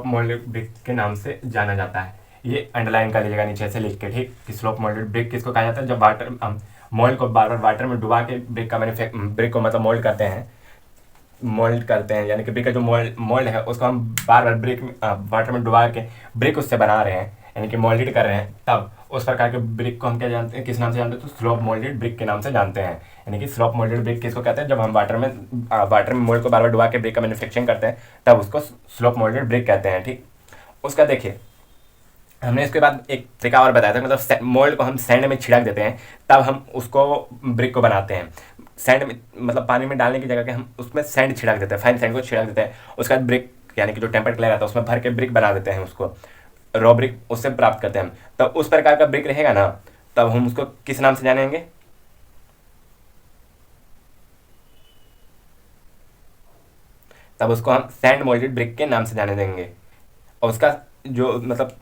मोल्डेड ब्रिक के नाम से जाना जाता है। ये अंडरलाइन कर लीजिएगा नीचे से लिख के, ठीक, कि स्लोप मोल्डेड ब्रिक किसको कहा जाता है? जब वाटर मोल्ड को बार बार वाटर में डुबा के ब्रिक का ब्रिक को मतलब मोल्ड करते हैं, यानी कि ब्रिक का जो मोल्ड है उसको हम बार बार ब्रिक वाटर में डुबा के ब्रिक उससे बना रहे हैं, यानी कि मोल्डेड कर रहे हैं, तब उस प्रकार के ब्रिक को हम क्या जानते हैं, किस नाम से जानते हैं? तो स्लोप मोल्डेड ब्रिक के नाम से जानते हैं। यानी कि स्लोप मोल्डेड ब्रिक किसको कहते हैं? जब हम वाटर में मोल्ड को बार बार डुबा के ब्रिक का मैन्युफैक्चरिंग करते हैं तब उसको स्लोप मोल्डेड ब्रिक कहते हैं। ठीक, उसका देखिए हमने इसके बाद एक तरीका और बताया था, मतलब मोल्ड को हम सैंड में छिड़क देते हैं तब हम उसको ब्रिक को बनाते हैं। सैंड में मतलब पानी में डालने की जगह के हम उसमें सैंड छिड़क देते हैं, फाइन सैंड को छिड़क देते हैं, उसके बाद ब्रिक यानी कि जो टेम्पर्ड क्ले रहता है उसमें भर के ब्रिक बना देते हैं, उसको रॉ ब्रिक उससे प्राप्त करते हैं हम। तब उस प्रकार का ब्रिक रहेगा ना, तब हम उसको किस नाम से जानेंगे? तब उसको हम सैंड मोल्डेड ब्रिक के नाम से जाने देंगे। और उसका जो मतलब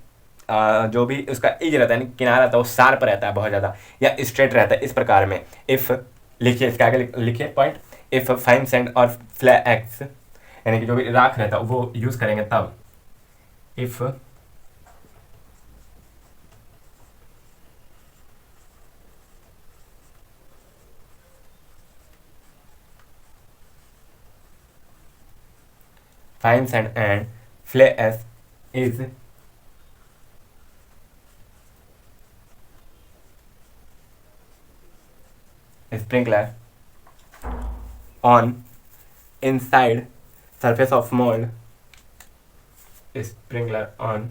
जो भी उसका एज रहता है, किनारा रहता है, वो शार्प रहता है बहुत ज़्यादा या स्ट्रेट रहता है, इस प्रकार में। इफ़ लिखिए, इसके आगे लिखिए पॉइंट, इफ़ फाइन सैंड और फ्लैक्स यानी कि जो भी राख रहता है वो यूज़ करेंगे तब, if fine sand and flash is sprinkler on inside surface of mold, sprinkler on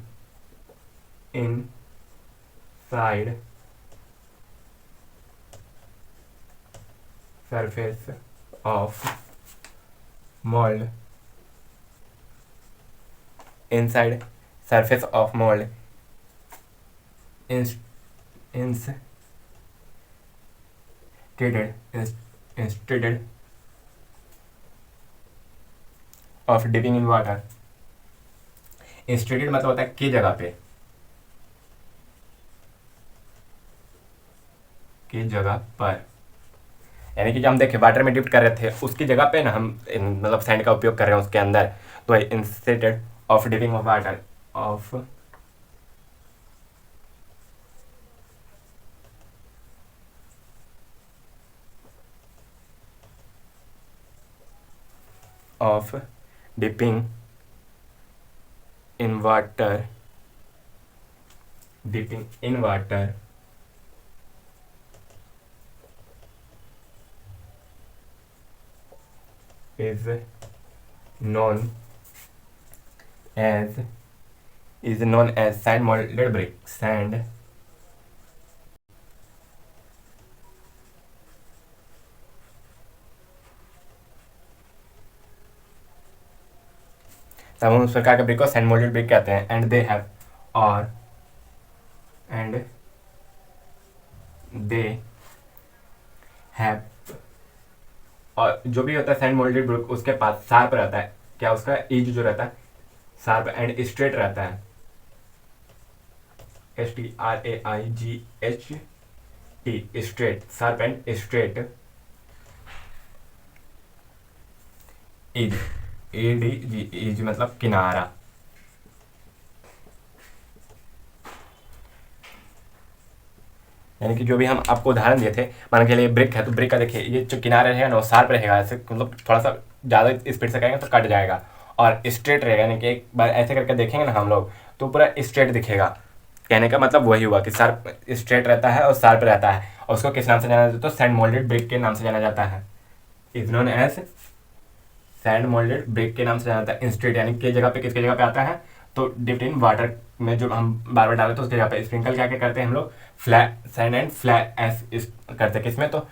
inside surface of mold inside surface of mold instead of dipping in water। Instead मतलब होता है की जगह पे, की जगह पर, यानी कि जब हम देखें वाटर में डिप कर रहे थे उसकी जगह पे ना हम मतलब सैंड का उपयोग कर रहे हैं उसके अंदर, तो instead of dipping of water of dipping in water is known as sand molded brick। sand तब हम उस प्रकार के ब्रिक को सैंड मोल्डेड ब्रिक कहते हैं। एंड दे हैव और जो भी होता है सैंड मोल्डेड ब्रिक उसके पास शार्प रहता है, क्या उसका एज जो रहता है शार्प एंड स्ट्रेट रहता है, STRAIGHT straight, sharp and straight edge, edge मतलब किनारा। यानी कि जो भी हम आपको उदाहरण दिए थे, मान के लिए ब्रिक है तो ब्रिक का देखिए ये जो किनारा रहेगा ना वो शार्प रहेगा, ऐसे मतलब थोड़ा सा ज़्यादा स्पीड से करेंगे तो कट जाएगा, और स्ट्रेट रहेगा, यानी कि एक बार ऐसे करके देखेंगे ना हम लोग तो पूरा स्ट्रेट दिखेगा। कहने का मतलब वही हुआ कि शार्प स्ट्रेट रहता है और शार्प रहता है, और उसको किस नाम से जाना जाता है तो सैंड मोल्डेड ब्रिक के नाम से जाना जाता है। Is known as sand moulded brick के नाम से जाना जाता है। इंस्टेड यानी कि जगह पे किसकी जगह पे आता है तो डिप्ड इन वाटर में जो हम बार बार डालते तो उसकी जगह पे स्प्रिंकल क्या क्या करते हैं हम लोग फ्लैट सैंड एंड फ्लैट एस करते हैं किसमें तो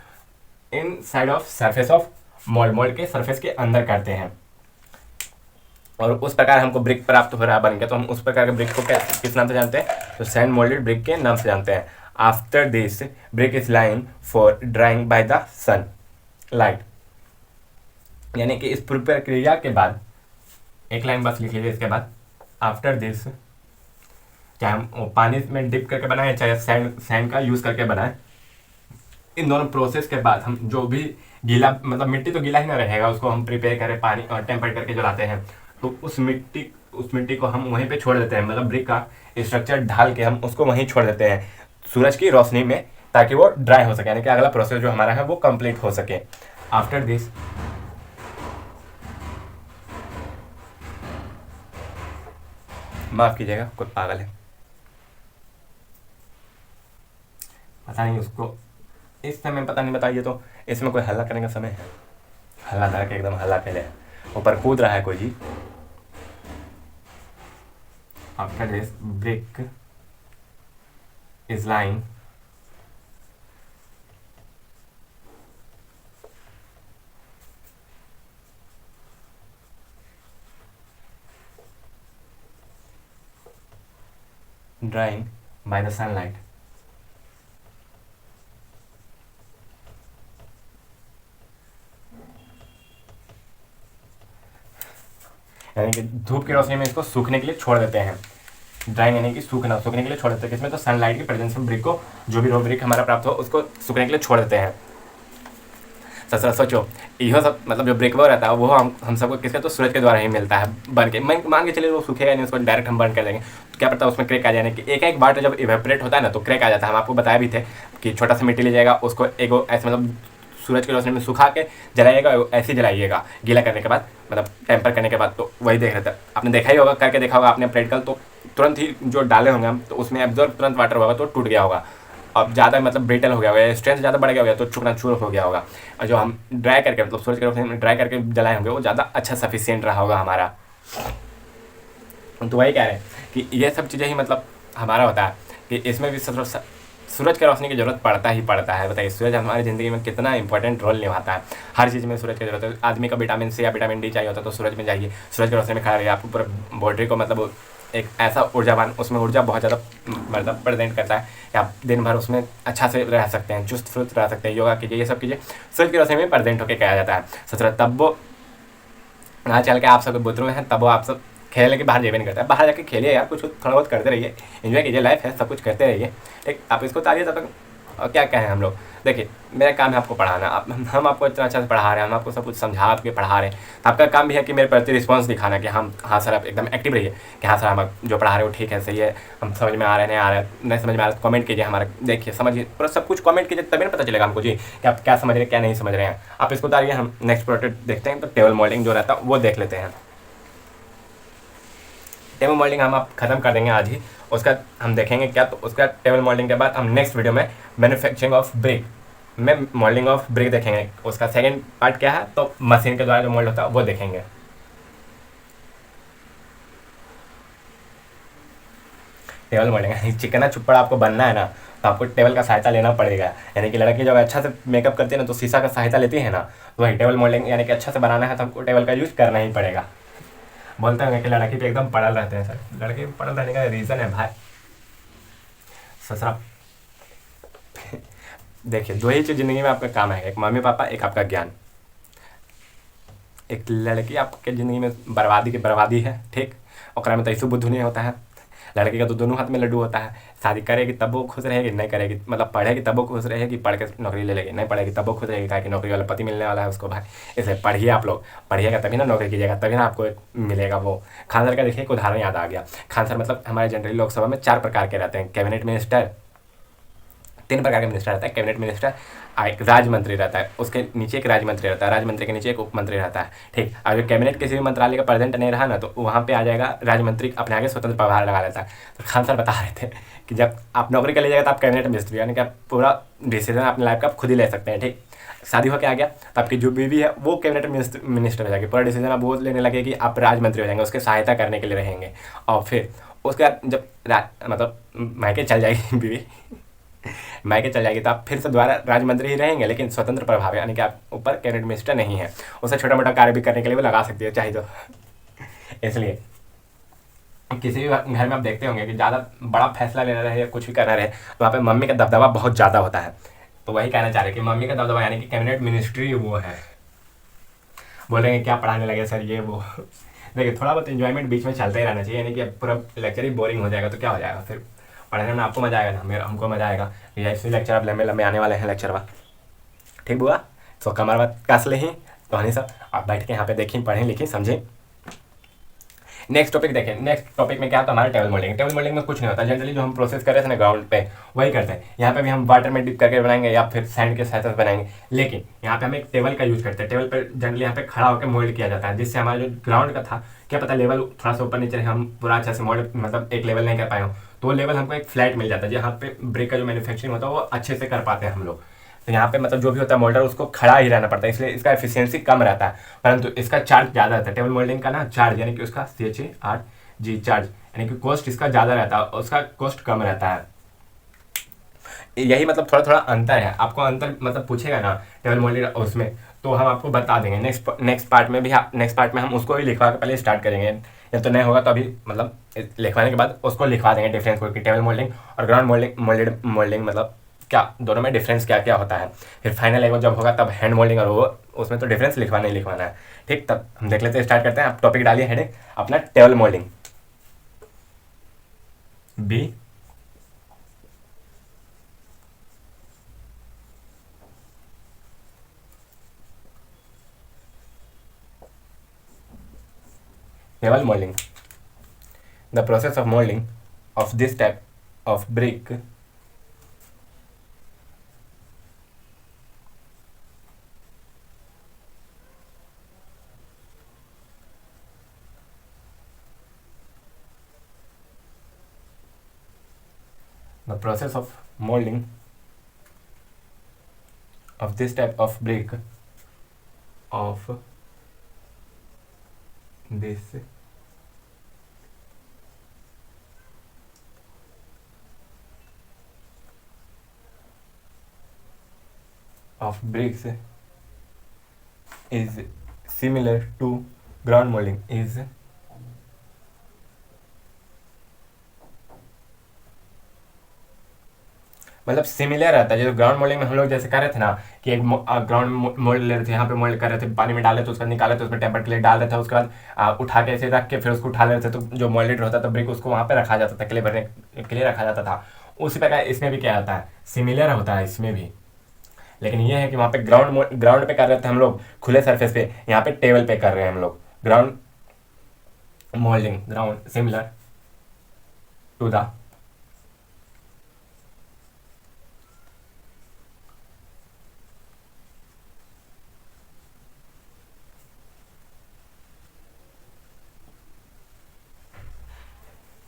inside of surface of mould के सरफेस के अंदर करते हैं, और उस प्रकार हमको ब्रिक प्राप्त हो रहा बन गया। तो हम उस प्रकार के ब्रिक को किस नाम से जानते हैं तो सैंड मोल्डेड ब्रिक के नाम से जानते हैं। After this brick is line for drying by the sunlight, यानी कि इस पूरी प्रक्रिया के बाद एक लाइन बस लिख लीजिए इसके बाद, आफ्टर दिस, चाहे हम पानी में डिप करके बनाए चाहे सैंड का यूज़ करके बनाए, इन दोनों प्रोसेस के बाद हम जो भी गीला मतलब मिट्टी तो गीला ही ना रहेगा, उसको हम प्रिपेयर करें पानी और टेम्पर करके जलाते हैं तो उस मिट्टी को हम वहीं पे छोड़ देते हैं, मतलब ब्रिक का स्ट्रक्चर ढाल के हम उसको वहीं छोड़ देते हैं सूरज की रोशनी में, ताकि वो ड्राई हो सके, यानी कि अगला प्रोसेस जो हमारा है वो कंप्लीट हो सके। आफ्टर दिस माफ़ कीजिएगा कोई पागल है, पता नहीं उसको इस समय पता नहीं बताइए, तो इसमें कोई हल्ला करने का समय है, हल्ला धर के एकदम हल्ला पहले ऊपर कूद रहा है कोई जी। After this brick is line drying by the sunlight, यानी कि धूप की रोशनी में इसको सूखने के लिए छोड़ देते हैं। ड्राइंग यानी कि सूखने के लिए छोड़ देते हैं किसमें तो सनलाइट की प्रेजेंस में ब्रिक को, जो भी रो ब्रिक हमारा प्राप्त हो उसको सूखने के लिए छोड़ देते हैं। सोचो यह सब मतलब जो ब्रिक वो रहता है वो हम सबको किसके तो सूरज के द्वारा ही मिलता है बन के, मान के चलिए वो सूखेगा नहीं, उसको डायरेक्ट हम बर्न कर देंगे तो क्या पड़ता है उसमें क्रैक आ जाने की, एक बार जब इवेपोरेट होता है ना तो क्रैक आ जाता है। हम आपको बताया भी थे कि छोटा सा मिट्टी ले जाएगा उसको एक ऐसे मतलब सूरज की रोशनी में सुखा के जलाइएगा, ऐसे जलाइएगा गीला करने के बाद मतलब टेम्पर करने के बाद, तो वही देख रहे थे आपने देखा ही होगा, करके देखा होगा आपने प्रैक्टिकल, तो तुरंत ही जो डाले होंगे हम तो उसमें एब्जॉर्ब तुरंत वाटर होगा तो टूट गया होगा, अब ज़्यादा मतलब ब्रिटल हो गया होगा, स्ट्रेंथ ज़्यादा बढ़ गया होगा तो चूकना चूर हो गया होगा, और जो हम ड्राई करके मतलब सूरज की रोशनी में ड्राई करके जलाए होंगे वो ज़्यादा अच्छा सफिशियंट रहा होगा हमारा। तो वही कह रहे हैं कि ये सब चीज़ें ही मतलब हमारा होता है कि इसमें भी सूरज की रोशनी की ज़रूरत पड़ता ही पड़ता है। बताइए सूरज हमारी ज़िंदगी में कितना इंपॉर्टेंट रोल निभाता है। हर चीज़ में सूरज की जरूरत है। आदमी को विटामिन सी या विटामिन डी चाहिए होता है तो सूरज में जाइए, सूरज की रोशनी में खड़ा रहिए, आपको पूरा बॉडी को मतलब एक ऐसा ऊर्जावान, उसमें ऊर्जा बहुत ज़्यादा मतलब प्रेजेंट करता है कि आप दिन भर उसमें अच्छा से रह सकते हैं, चुस्त फुर्त रह सकते हैं। योगा कीजिए, ये सब कीजिए, सूरज की रोशनी में प्रेजेंट होकर किया जाता है। सोच तब वो आज चल के आप सब बुतरू हैं, तब वो आप सब खेलने के बाहर जेबे नहीं करता है। बाहर जाके खेलिए यार, कुछ थोड़ा बहुत करते रहिए, एंजॉय कीजिए, लाइफ है, सब कुछ करते रहिए। ठीक, आप इसको उतारिए तब तक। और क्या कहें हम लोग, देखिए मेरा काम है आपको पढ़ाना। हम आपको इतना अच्छा से पढ़ा रहे हैं, हम आपको सब कुछ समझा के पढ़ा रहे हैं, तो आपका काम भी है कि मेरे प्रति रिस्पॉन्स दिखाना कि हम हाँ सर आप एकदम एक्टिव रहिए कि हाँ सर हम जो पढ़ा रहे हो ठीक है, सही है, हम समझ में आ रहे हैं, नहीं आ रहा है, नहीं समझ में आ रहा है, कमेंट कीजिए हमारा, देखिए समझिए पूरा सब कुछ कमेंट कीजिए, तभी ना पता चलेगा हमको जी कि आप क्या समझ रहे हैं क्या नहीं समझ रहे हैं। आप इसको उतारिए, हम नेक्स्ट प्रोडक्ट देखते हैं। तो टेबल मॉडलिंग जो रहता है वो देख लेते हैं। टेबल मॉडलिंग हम आप खत्म कर देंगे आज ही, उसका हम देखेंगे क्या। तो उसका टेबल मॉडलिंग के बाद हम नेक्स्ट वीडियो में मैन्युफैक्चरिंग ऑफ ब्रिक में मॉडलिंग ऑफ ब्रिक देखेंगे। उसका सेकंड पार्ट क्या है, तो मशीन के द्वारा जो मोल्ड होता है वो देखेंगे। टेबल मॉडलिंग चिकना चुप्पड़ आपको बनना है ना, तो आपको टेबल का सहायता लेना पड़ेगा। यानी कि लड़की जब अच्छा से मेकअप करती है ना तो शीशा का सहायता लेती है ना, तो वही टेबल मॉडलिंग यानी कि अच्छा से बनाना है तो हमको टेबल का यूज करना ही पड़ेगा। बोलते हैं कि लड़की पे एकदम पड़ल रहते हैं सर, लड़की पे पड़ल रहने का रीज़न है भाई ससरा। देखिए दो ही चीज़ ज़िंदगी में आपका काम है, एक मम्मी पापा, एक आपका ज्ञान। एक लड़की आपके ज़िंदगी में बर्बादी की बर्बादी है, ठीक, ओकरा में तो ऐसो बुद्धू नहीं होता है। लड़की का तो दोनों हाथ में लड्डू होता है। शादी करेगी तब वो खुश रहेगी, नहीं करेगी मतलब पढ़ेगी तब वो खुश रहेगी, पढ़ के नौकरी ले लेगी, नहीं पढ़ेगी तब वो खुश रहेगी, कि नौकरी वाला पति मिलने वाला है उसको भाई। इसलिए पढ़िए, आप लोग पढ़िएगा तभी ना नौकरी कीजिएगा, तभी ना आपको एक मिलेगा वो। खान सर का देखिए एक उदाहरण याद आ गया। खान सर मतलब हमारे जनरली लोकसभा में 4 प्रकार के रहते हैं, कैबिनेट मिनिस्टर, 3 प्रकार के मिनिस्टर रहता है। कैबिनेट मिनिस्टर, एक राज्य मंत्री रहता है, उसके नीचे एक राज्य मंत्री रहता है, राज्य मंत्री के नीचे एक उप मंत्री रहता है, ठीक। अगर कैबिनेट किसी भी मंत्रालय का प्रेजेंट नहीं रहा ना तो वहाँ पे आ जाएगा राज्य मंत्री, अपने आगे स्वतंत्र प्रभार लगा लेता है। तो खान सर बता रहे थे कि जब आप नौकरी कर लीजिएगा तो आप कैबिनेट मिनिस्टर, यानी कि आप पूरा डिसीजन अपने लाइफ का आप खुद ही ले सकते हैं, ठीक। शादी होकर आ गया तो आपकी जो बीवी है वो कैबिनेट मिनिस्टर हो जाएगी, पूरा डिसीजन आप वो लेने लगेगी, आप राज्य मंत्री हो जाएंगे, उसके सहायता करने के लिए रहेंगे। और फिर उसके बाद जब मतलब मायके चल जाएगी बीवी, मायके चल जाएगी तो आप फिर से दोबारा राज्य मंत्री ही रहेंगे, लेकिन स्वतंत्र प्रभाव, यानी कि आप ऊपर कैबिनेट मिनिस्टर नहीं है। उसे छोटा मोटा कार्य भी करने के लिए वो लगा सकती है चाहे तो। इसलिए किसी भी घर में आप देखते होंगे कि ज़्यादा बड़ा फैसला लेना रहे या कुछ भी करना रहे तो वहाँ पे मम्मी का दबदबा बहुत ज़्यादा होता है। तो वही कहना चाह रहे कि मम्मी का दबदबा यानी कि कैबिनेट मिनिस्ट्री वो है। बोलेंगे क्या पढ़ाने लगे सर ये वो। देखिए थोड़ा बहुत इन्जॉयमेंट बीच में चलता ही रहना चाहिए, यानी कि पूरा लेक्चर ही बोरिंग हो जाएगा तो क्या हो जाएगा, फिर पढ़ने में आपको मजा आएगा ना, मेरा हमको मजा आएगा। ये ऐसे लेक्चर अब लंबे लंबे आने वाले हैं लेक्चर बा, ठीक बुआ। तो कमर बात कस ले ही तो हनी सब आप बैठ के यहाँ पे देखी, पढ़ें लिखें समझें। नेक्स्ट टॉपिक देखें। नेक्स्ट टॉपिक में क्या होता है हमारा टेबल मोल्डिंग। टेबल मोल्डिंग में कुछ नहीं होता, जनरली जो हम प्रोसेस कर रहे थे ना ग्राउंड पे वही करते हैं। यहाँ पे भी हम वाटर में डिप करके बनाएंगे या फिर सैंड के सहायता से बनाएंगे, लेकिन यहाँ पे हम एक टेबल का यूज करते हैं। टेबल पर जनरली यहाँ पे खड़ा होकर मोल्ड किया जाता है, जिससे हमारा जो ग्राउंड का था क्या पता लेवल थोड़ा सा ऊपर नीचे हम पूरा अच्छा से मोल्ड मतलब एक लेवल नहीं कर पाए हो, तो वो लेवल हमको एक फ्लैट मिल जाता है जहाँ पे ब्रिक का जो मैन्युफैक्चरिंग होता है वो अच्छे से कर पाते हैं हम लोग। तो यहाँ पे मतलब जो भी होता है मोल्डर उसको खड़ा ही रहना पड़ता है, इसलिए इसका एफिशिएंसी कम रहता है, परंतु इसका चार्ज ज़्यादा रहता है। टेबल मोल्डिंग का ना चार्ज यानी कि उसका CH8G चार्ज यानी कि कॉस्ट इसका ज़्यादा रहता है, उसका कॉस्ट कम रहता है। यही मतलब थोड़ा थोड़ा अंतर है। आपको अंतर मतलब पूछेगा ना टेबल मोल्डिंग उसमें तो हम आपको बता देंगे नेक्स्ट पार्ट में भी। नेक्स्ट पार्ट में हम उसको भी लिखवा के पहले स्टार्ट करेंगे, या तो नहीं होगा तो अभी मतलब लिखवाने के बाद उसको लिखवा देंगे डिफरेंस को कि टेबल मोल्डिंग और ग्राउंड मोल्डिंग मतलब क्या दोनों में डिफरेंस क्या क्या होता है। फिर फाइनल लेवल जब होगा तब हैंड मोल्डिंग और वो उसमें तो डिफरेंस लिखवाना ही लिखवाना है, ठीक। तब हम देख लेते हैं, स्टार्ट करते हैं। आप टॉपिक डालिए हेड अपना table moulding B. Table moulding, the process of moulding of this type of brick the process of molding of this type of brick of this of bricks is similar to ground molding is मतलब similar रहता है। जैसे ground moulding में हम लोग जैसे कर रहे थे ना कि एक ग्राउंड मोल्ड ले रहे थे, यहाँ पे मोल्ड कर रहे थे, पानी में डाल रहे थे, उसका निकाले थे, उसमें टेम्पर क्ले डाल रहे थे, उसके बाद उठा के ऐसे रख के फिर उसको उठा लेते थे, तो जो मोल्डेड होता था ब्रिक उसको वहाँ पे रखा जाता था, क्ले भरने के लिए रखा जाता था। उसी प्रकार इसमें भी क्या होता है, सिमिलर होता है इसमें भी। लेकिन ये है कि वहाँ पे ग्राउंड पे कर रहे थे हम लोग खुले सरफेस पे, यहाँ पे टेबल पे कर रहे हैं हम लोग ground moulding, ground similar to the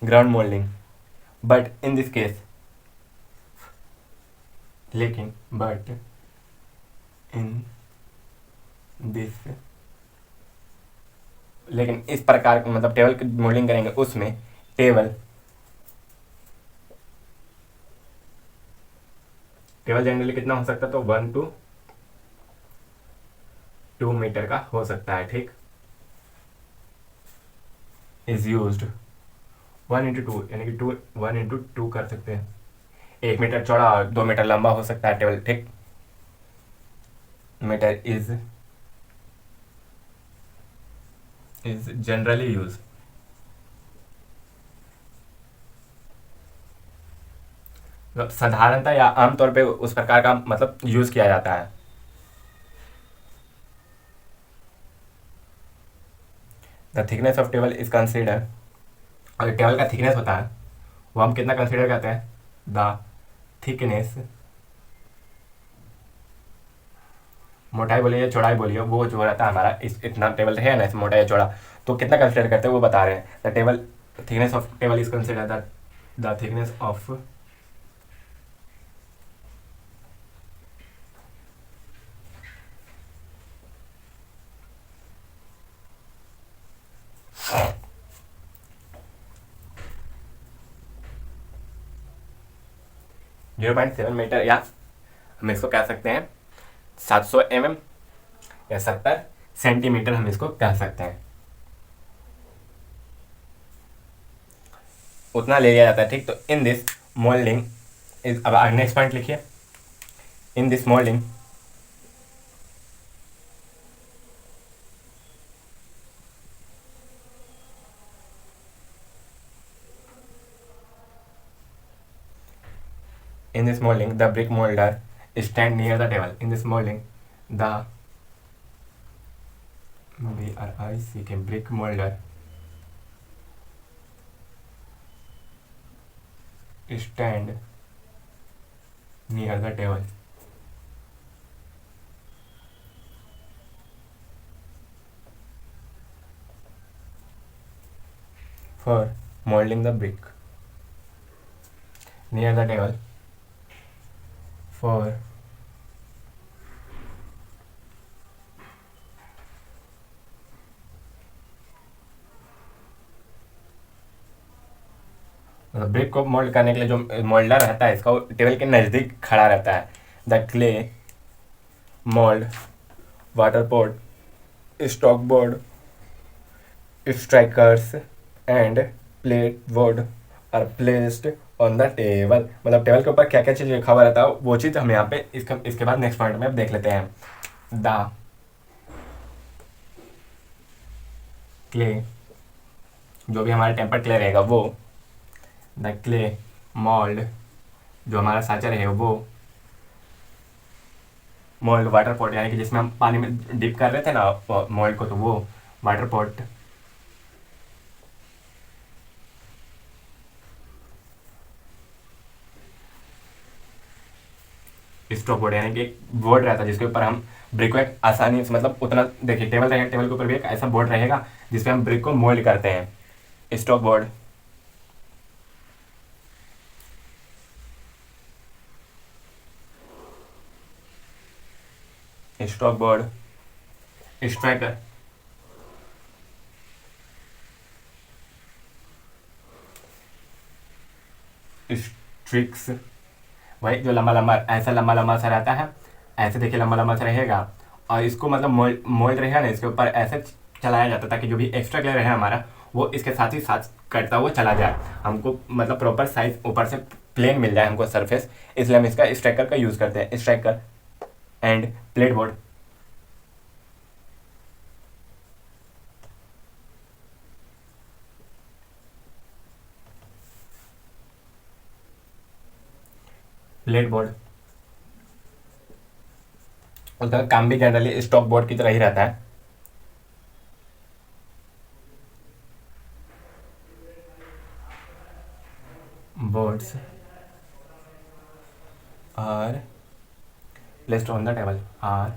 ground moulding, but in this case लेकिन बट इन दिस लेकिन इस प्रकार मतलब टेबल की मोल्डिंग करेंगे उसमें टेबल जनरली कितना हो सकता है, तो 1 to 2 मीटर का हो सकता है, ठीक। इज यूज्ड 1 into 2 यानी कि 1 into 2 कर सकते हैं। 1 मीटर चौड़ा और 2 मीटर लंबा हो सकता है टेबल, ठीक। मीटर इज जनरली यूज साधारणतः या आमतौर पे उस प्रकार का मतलब यूज किया जाता है। The thickness of table is consider, और टेबल का थिकनेस होता है वो हम कितना कंसिडर करते हैं, द थिकनेस, मोटाई बोलिए या चौड़ाई बोलिए, वो जो रहता है हमारा इतना टेबल है ना, इस मोटा या चौड़ा, तो कितना कंसिडर करते हैं वो बता रहे हैं। The table thickness of table is consider the thickness of (0.7 metre) या हम इसको कह सकते हैं 700 mm या 70 सेंटीमीटर हम इसको कह सकते हैं, उतना ले लिया जाता है, ठीक। तो इन दिस मोल्डिंग इज, अब नेक्स्ट पॉइंट लिखिए, in this moulding the brick molder stand near the table. In this molding, the brick molder stand near the table for molding the brick. Near the table for brick को mould करने के लिए जो moulder रहता है इसका table के नज़दीक खड़ा रहता है। The clay mould, water pot, stock board, strikers and plate board are placed on the table. मतलब टेबल के ऊपर क्या क्या चीज़ लिखा हुआ रहता है वो चीज़ हम यहाँ पे इसके बाद नेक्स्ट पॉइंट में अब देख लेते हैं। द क्ले, जो भी हमारा टेम्पर्ड क्ले रहेगा वो, द क्ले मोल्ड, जो हमारा साँचा रहेगा वो, मोल्ड वाटर पॉट यानी कि जिसमें हम पानी में डिप कर रहे थे ना मोल्ड को, तो वो वाटर पॉट, स्टॉक बोर्ड यानी कि एक बोर्ड रहता है जिसके ऊपर हम ब्रिक को एक आसानी से, मतलब उतना देखिए टेबल रहेगा, टेबल के ऊपर भी एक ऐसा बोर्ड रहेगा जिसपे हम ब्रिक को मोल्ड करते हैं, stock board. Stock board, striker, strikes, वही जो लंबा लंबा ऐसा लंबा लंबा सा रहता है, ऐसे देखिए लंबा लंबा सा रहेगा, और इसको मतलब मोल्ड रहेगा ना, इसके ऊपर ऐसे चलाया जाता है ताकि जो भी एक्स्ट्रा क्ले रहे हमारा वो इसके साथ ही साथ कटता हुआ चला जाए, हमको मतलब प्रॉपर साइज ऊपर से प्लेन मिल जाए हमको सरफेस, इसलिए हम इसका स्ट्राइकर का यूज़ करते हैं, striker and plate board. Plate board उसका काम भी जनरली स्टॉक बोर्ड की तरह ही रहता है। Boards are placed on the table, are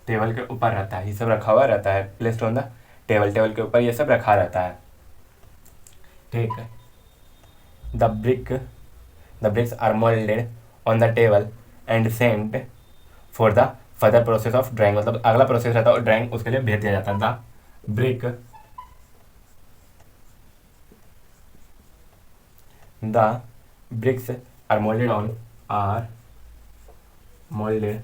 table के ऊपर रहता है, ये सब रखा हुआ रहता है, placed on the table, table के ऊपर ये सब रखा रहता है, ठीक है। The bricks are molded on the table and sent for the further process of drying, मतलब अगला प्रोसेस रहता है ड्राइंग उसके लिए भेज दिया जाता है। The brick the bricks are molded on are molded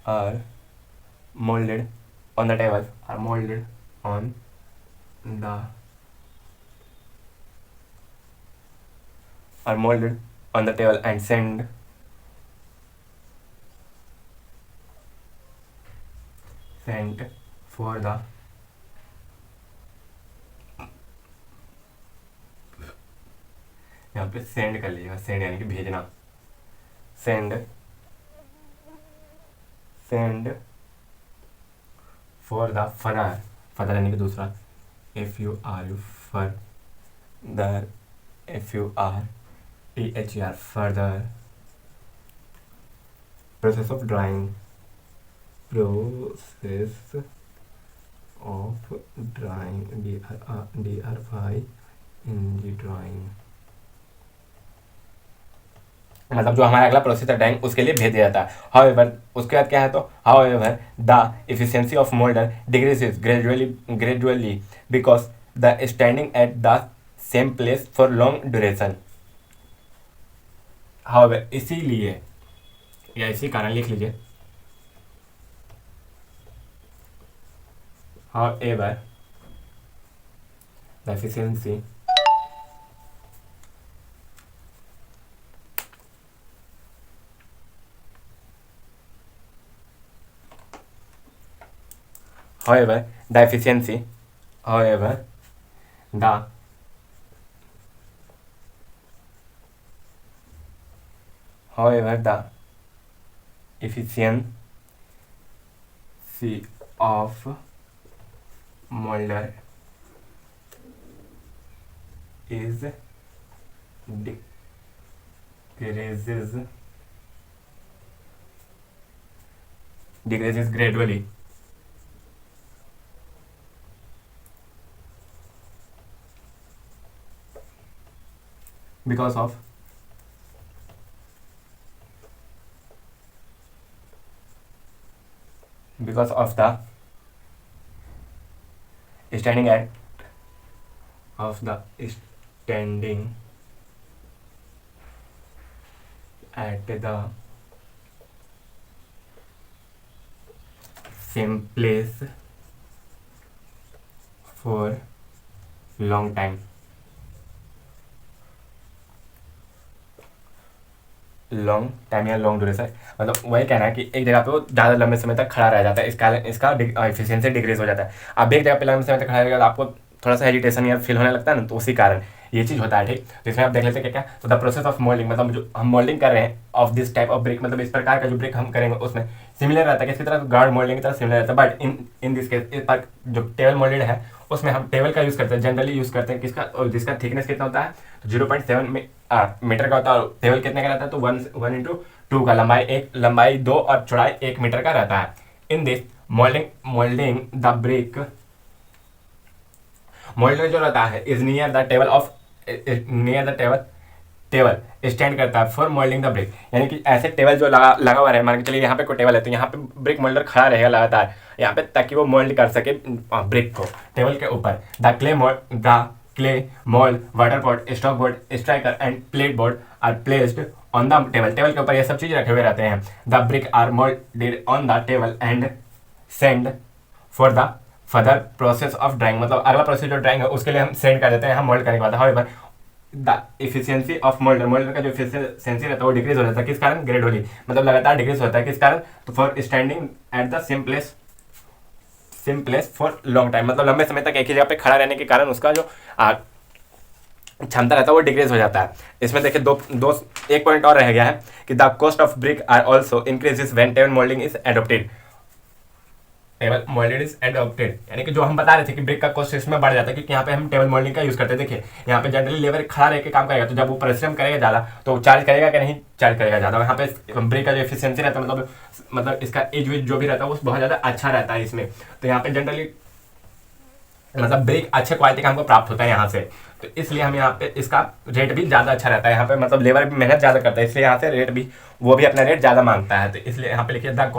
are molded on the table, are molded on the are molded on the table and sent for the यहाँ पे सेंड कर लीजिएगा, सेंड यानी कि भेजना, send for the further, further यानी कि दूसरा, FUR further, FURTHER further, process of drawing, process of drawing, DRY drawing, मतलब जो हमारा अगला प्रोसेस है ड्राइंग उसके लिए भेज दिया जाता है। हाउएवर उसके बाद क्या है, तो however the efficiency of moulder decreases gradually because the standing at the same place for long duration. However इसीलिए या इसी कारण लिख लीजिए, however the efficiency however the efficiency however the efficiency of molder is decreases gradually because of the standing at of the standing at the same place for long time, long time या long duration, मतलब वही कहना है कि एक जगह पे वो ज़्यादा लंबे समय तक खड़ा रह जाता है, इसका एफिशिएंसी डिक्रीज हो जाता है। अब एक जगह पे लंबे समय तक खड़ा रहेगा तो आपको थोड़ा सा हेजिटेशन या फील होने लगता है ना, तो उसी कारण ये चीज़ होता है, ठीक। तो इसमें आप देख लेते हैं क्या क्या, तो द प्रोसेस ऑफ मोल्डिंग, मतलब जो हम मोल्डिंग कर रहे हैं of this type of brick, मतलब इस प्रकार का जो ब्रिक हम करेंगे उसमें सिमिलर रहता है, किसकी तरह, गार्ड मोल्डिंग की तरह सिमिलर रहता है, बट इन दिस केस इस पर जो टेबल मोल्डेड है उसमें हम टेबल का यूज़ करते हैं, जनरली यूज़ करते हैं किसका, और जिसका थिकनेस कितना होता है, तो 0.7 मीटर का होता है, और टेबल कितने का रहता है, तो 1:2 का, लंबाई 2 और चौड़ाई 1 मीटर का रहता है। In this moulding the brick, moulding जो रहता है is near the table stand करता है फॉर मोल्डिंग द ब्रिक, यानी कि ऐसे टेबल जो लगा हुआ है, मान के चलिए यहाँ पे कोई टेबल है तो यहाँ पे ब्रिक मोल्डर खड़ा रहेगा लगातार यहाँ पे, ताकि वो मोल्ड कर सके ब्रिक को टेबल के ऊपर। The clay mould water pot stock board striker and plate board are placed on the table, table के ऊपर ये सब चीज़ रखे हुए रहते हैं। The brick are moulded on the table and send for the further process of drying, मतलब अगला प्रोसेस जो ड्राइंग है उसके लिए हम सेंड कर देते हैं हम मोल्ड करने के बाद। However the efficiency of moulder का जो इफिशियंसी रहता है वो डिक्रीज हो जाता है, किस कारण? ग्रेजुअली, मतलब लगातार डिक्रीज होता है, किस कारण? तो for standing at the same place for long time, मतलब लंबे समय तक एक ही जगह पे खड़ा रहने के कारण उसका जो क्षमता रहता है वो डिक्रीज हो जाता है। इसमें देखिए एक पॉइंट और रह गया है कि the cost of brick are also increases when table moulding is adopted. Table moulded is adopted, यानी कि जो हम बता रहे थे कि ब्रिक का कॉस्ट इसमें बढ़ जाता है क्योंकि यहाँ पे हम टेबल मोल्डिंग का यूज करते हैं। देखिए यहाँ पे जनरली लेबर खड़ा रह के काम करेगा, तो जब वो परिश्रम करेगा ज़्यादा तो चार्ज करेगा कि नहीं? चार्ज करेगा ज़्यादा। यहाँ पे ब्रिक का जो एफिशिएंसी रहता है, मतलब इसका एज वेज जो भी रहता है वो बहुत ज़्यादा अच्छा रहता है इसमें, तो यहाँ पे जनरली मतलब ब्रिक अच्छे क्वालिटी का हमको प्राप्त होता है यहाँ से, तो इसलिए हम यहाँ पे इसका रेट भी ज़्यादा अच्छा रहता है। यहाँ पे मतलब लेबर भी मेहनत ज़्यादा करता है, इसलिए यहाँ से रेट भी वो भी अपना रेट ज़्यादा मांगता है, तो इसलिए यहाँ पे लिखिए the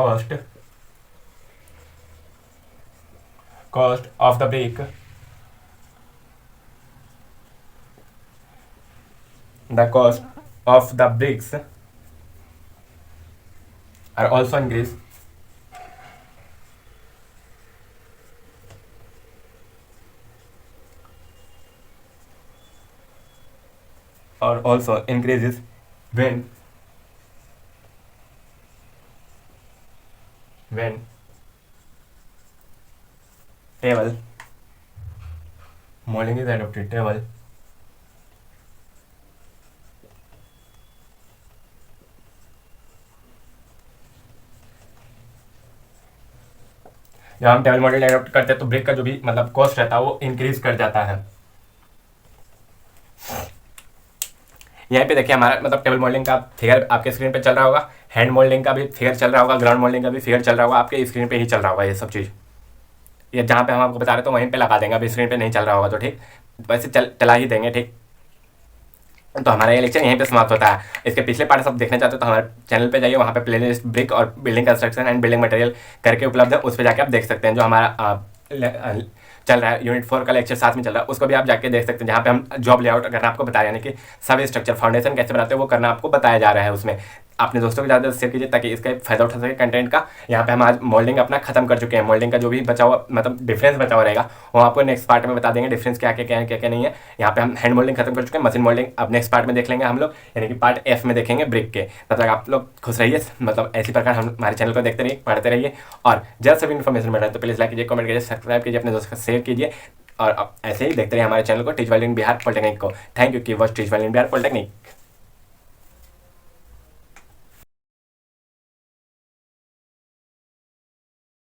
cost of the brick, the cost of the bricks are also increased or also increases when table molding is adopted। Table जब हम टेबल मॉडल एडॉप्ट करते हैं तो ब्रिक का जो भी मतलब कॉस्ट रहता है वो इंक्रीज कर जाता है। यहाँ पे देखिए हमारा मतलब टेबल मोल्डिंग का फिगर आपके स्क्रीन पे चल रहा होगा, हैंड मोल्डिंग का भी फिगर चल रहा होगा, ग्राउंड मोल्डिंग का भी फिगर चल रहा होगा, आपके स्क्रीन पे ही चल रहा होगा ये सब चीज़। ये जहाँ पे हम आपको बता रहे तो वहीं पे लगा देंगे, अभी स्क्रीन पे नहीं चल रहा होगा तो ठीक, वैसे चला ही देंगे ठीक। तो हमारा ये लेक्चर यहीं पे समाप्त होता है। इसके पिछले पार्ट सब देखना चाहते हो तो हमारे चैनल पे जाइए, वहाँ पे प्लेलिस्ट ब्रिक और building construction and building material करके उपलब्ध है, उस पर जाके आप देख सकते हैं। जो हमारा चल रहा है यूनिट 4 का लेक्चर साथ में चल रहा है, उसको भी आप जाके देख सकते हैं, जहाँ पे हम जॉब लेआउट करना आपको बताया, यानी कि सब स्ट्रक्चर फाउंडेशन कैसे बनाते हैं वो करना आपको बताया जा रहा है उसमें। अपने दोस्तों के ज़्यादा शेयर कीजिए ताकि इसका फायदा उठा सके कंटेंट का। यहाँ पे हम आज मोल्डिंग अपना खत्म कर चुके हैं, मोल्डिंग का जो भी बचा हुआ मतलब डिफरेंस बचा हुआ रहेगा वो आपको नेक्स्ट पार्ट में बता देंगे, डिफरेंस क्या क्या नहीं है। यहाँ पे हम हैंड मोल्डिंग खत्म कर चुके हैं, मशीन मोल्डिंग अब नेक्स्ट पार्ट में देख लेंगे हम लोग, यानी कि पार्ट F में देखेंगे ब्रिक के। तब तक आप लोग खुश रहिए, मतलब ऐसी प्रकार हम हमारे चैनल को देखते रहिए, पढ़ते रहिए, और जब सभी इन्फॉर्मेशन मिल रहा है तो प्लीज़ लाइक कीजिए, कमेंट कीजिए, सब्सक्राइब कीजिए, अपने दोस्तों को शेयर कीजिए, और ऐसे ही देखते रहिए हमारे चैनल को teach world in Bihar polytechnic को। थैंक यू कि watch teach world in Bihar polytechnic.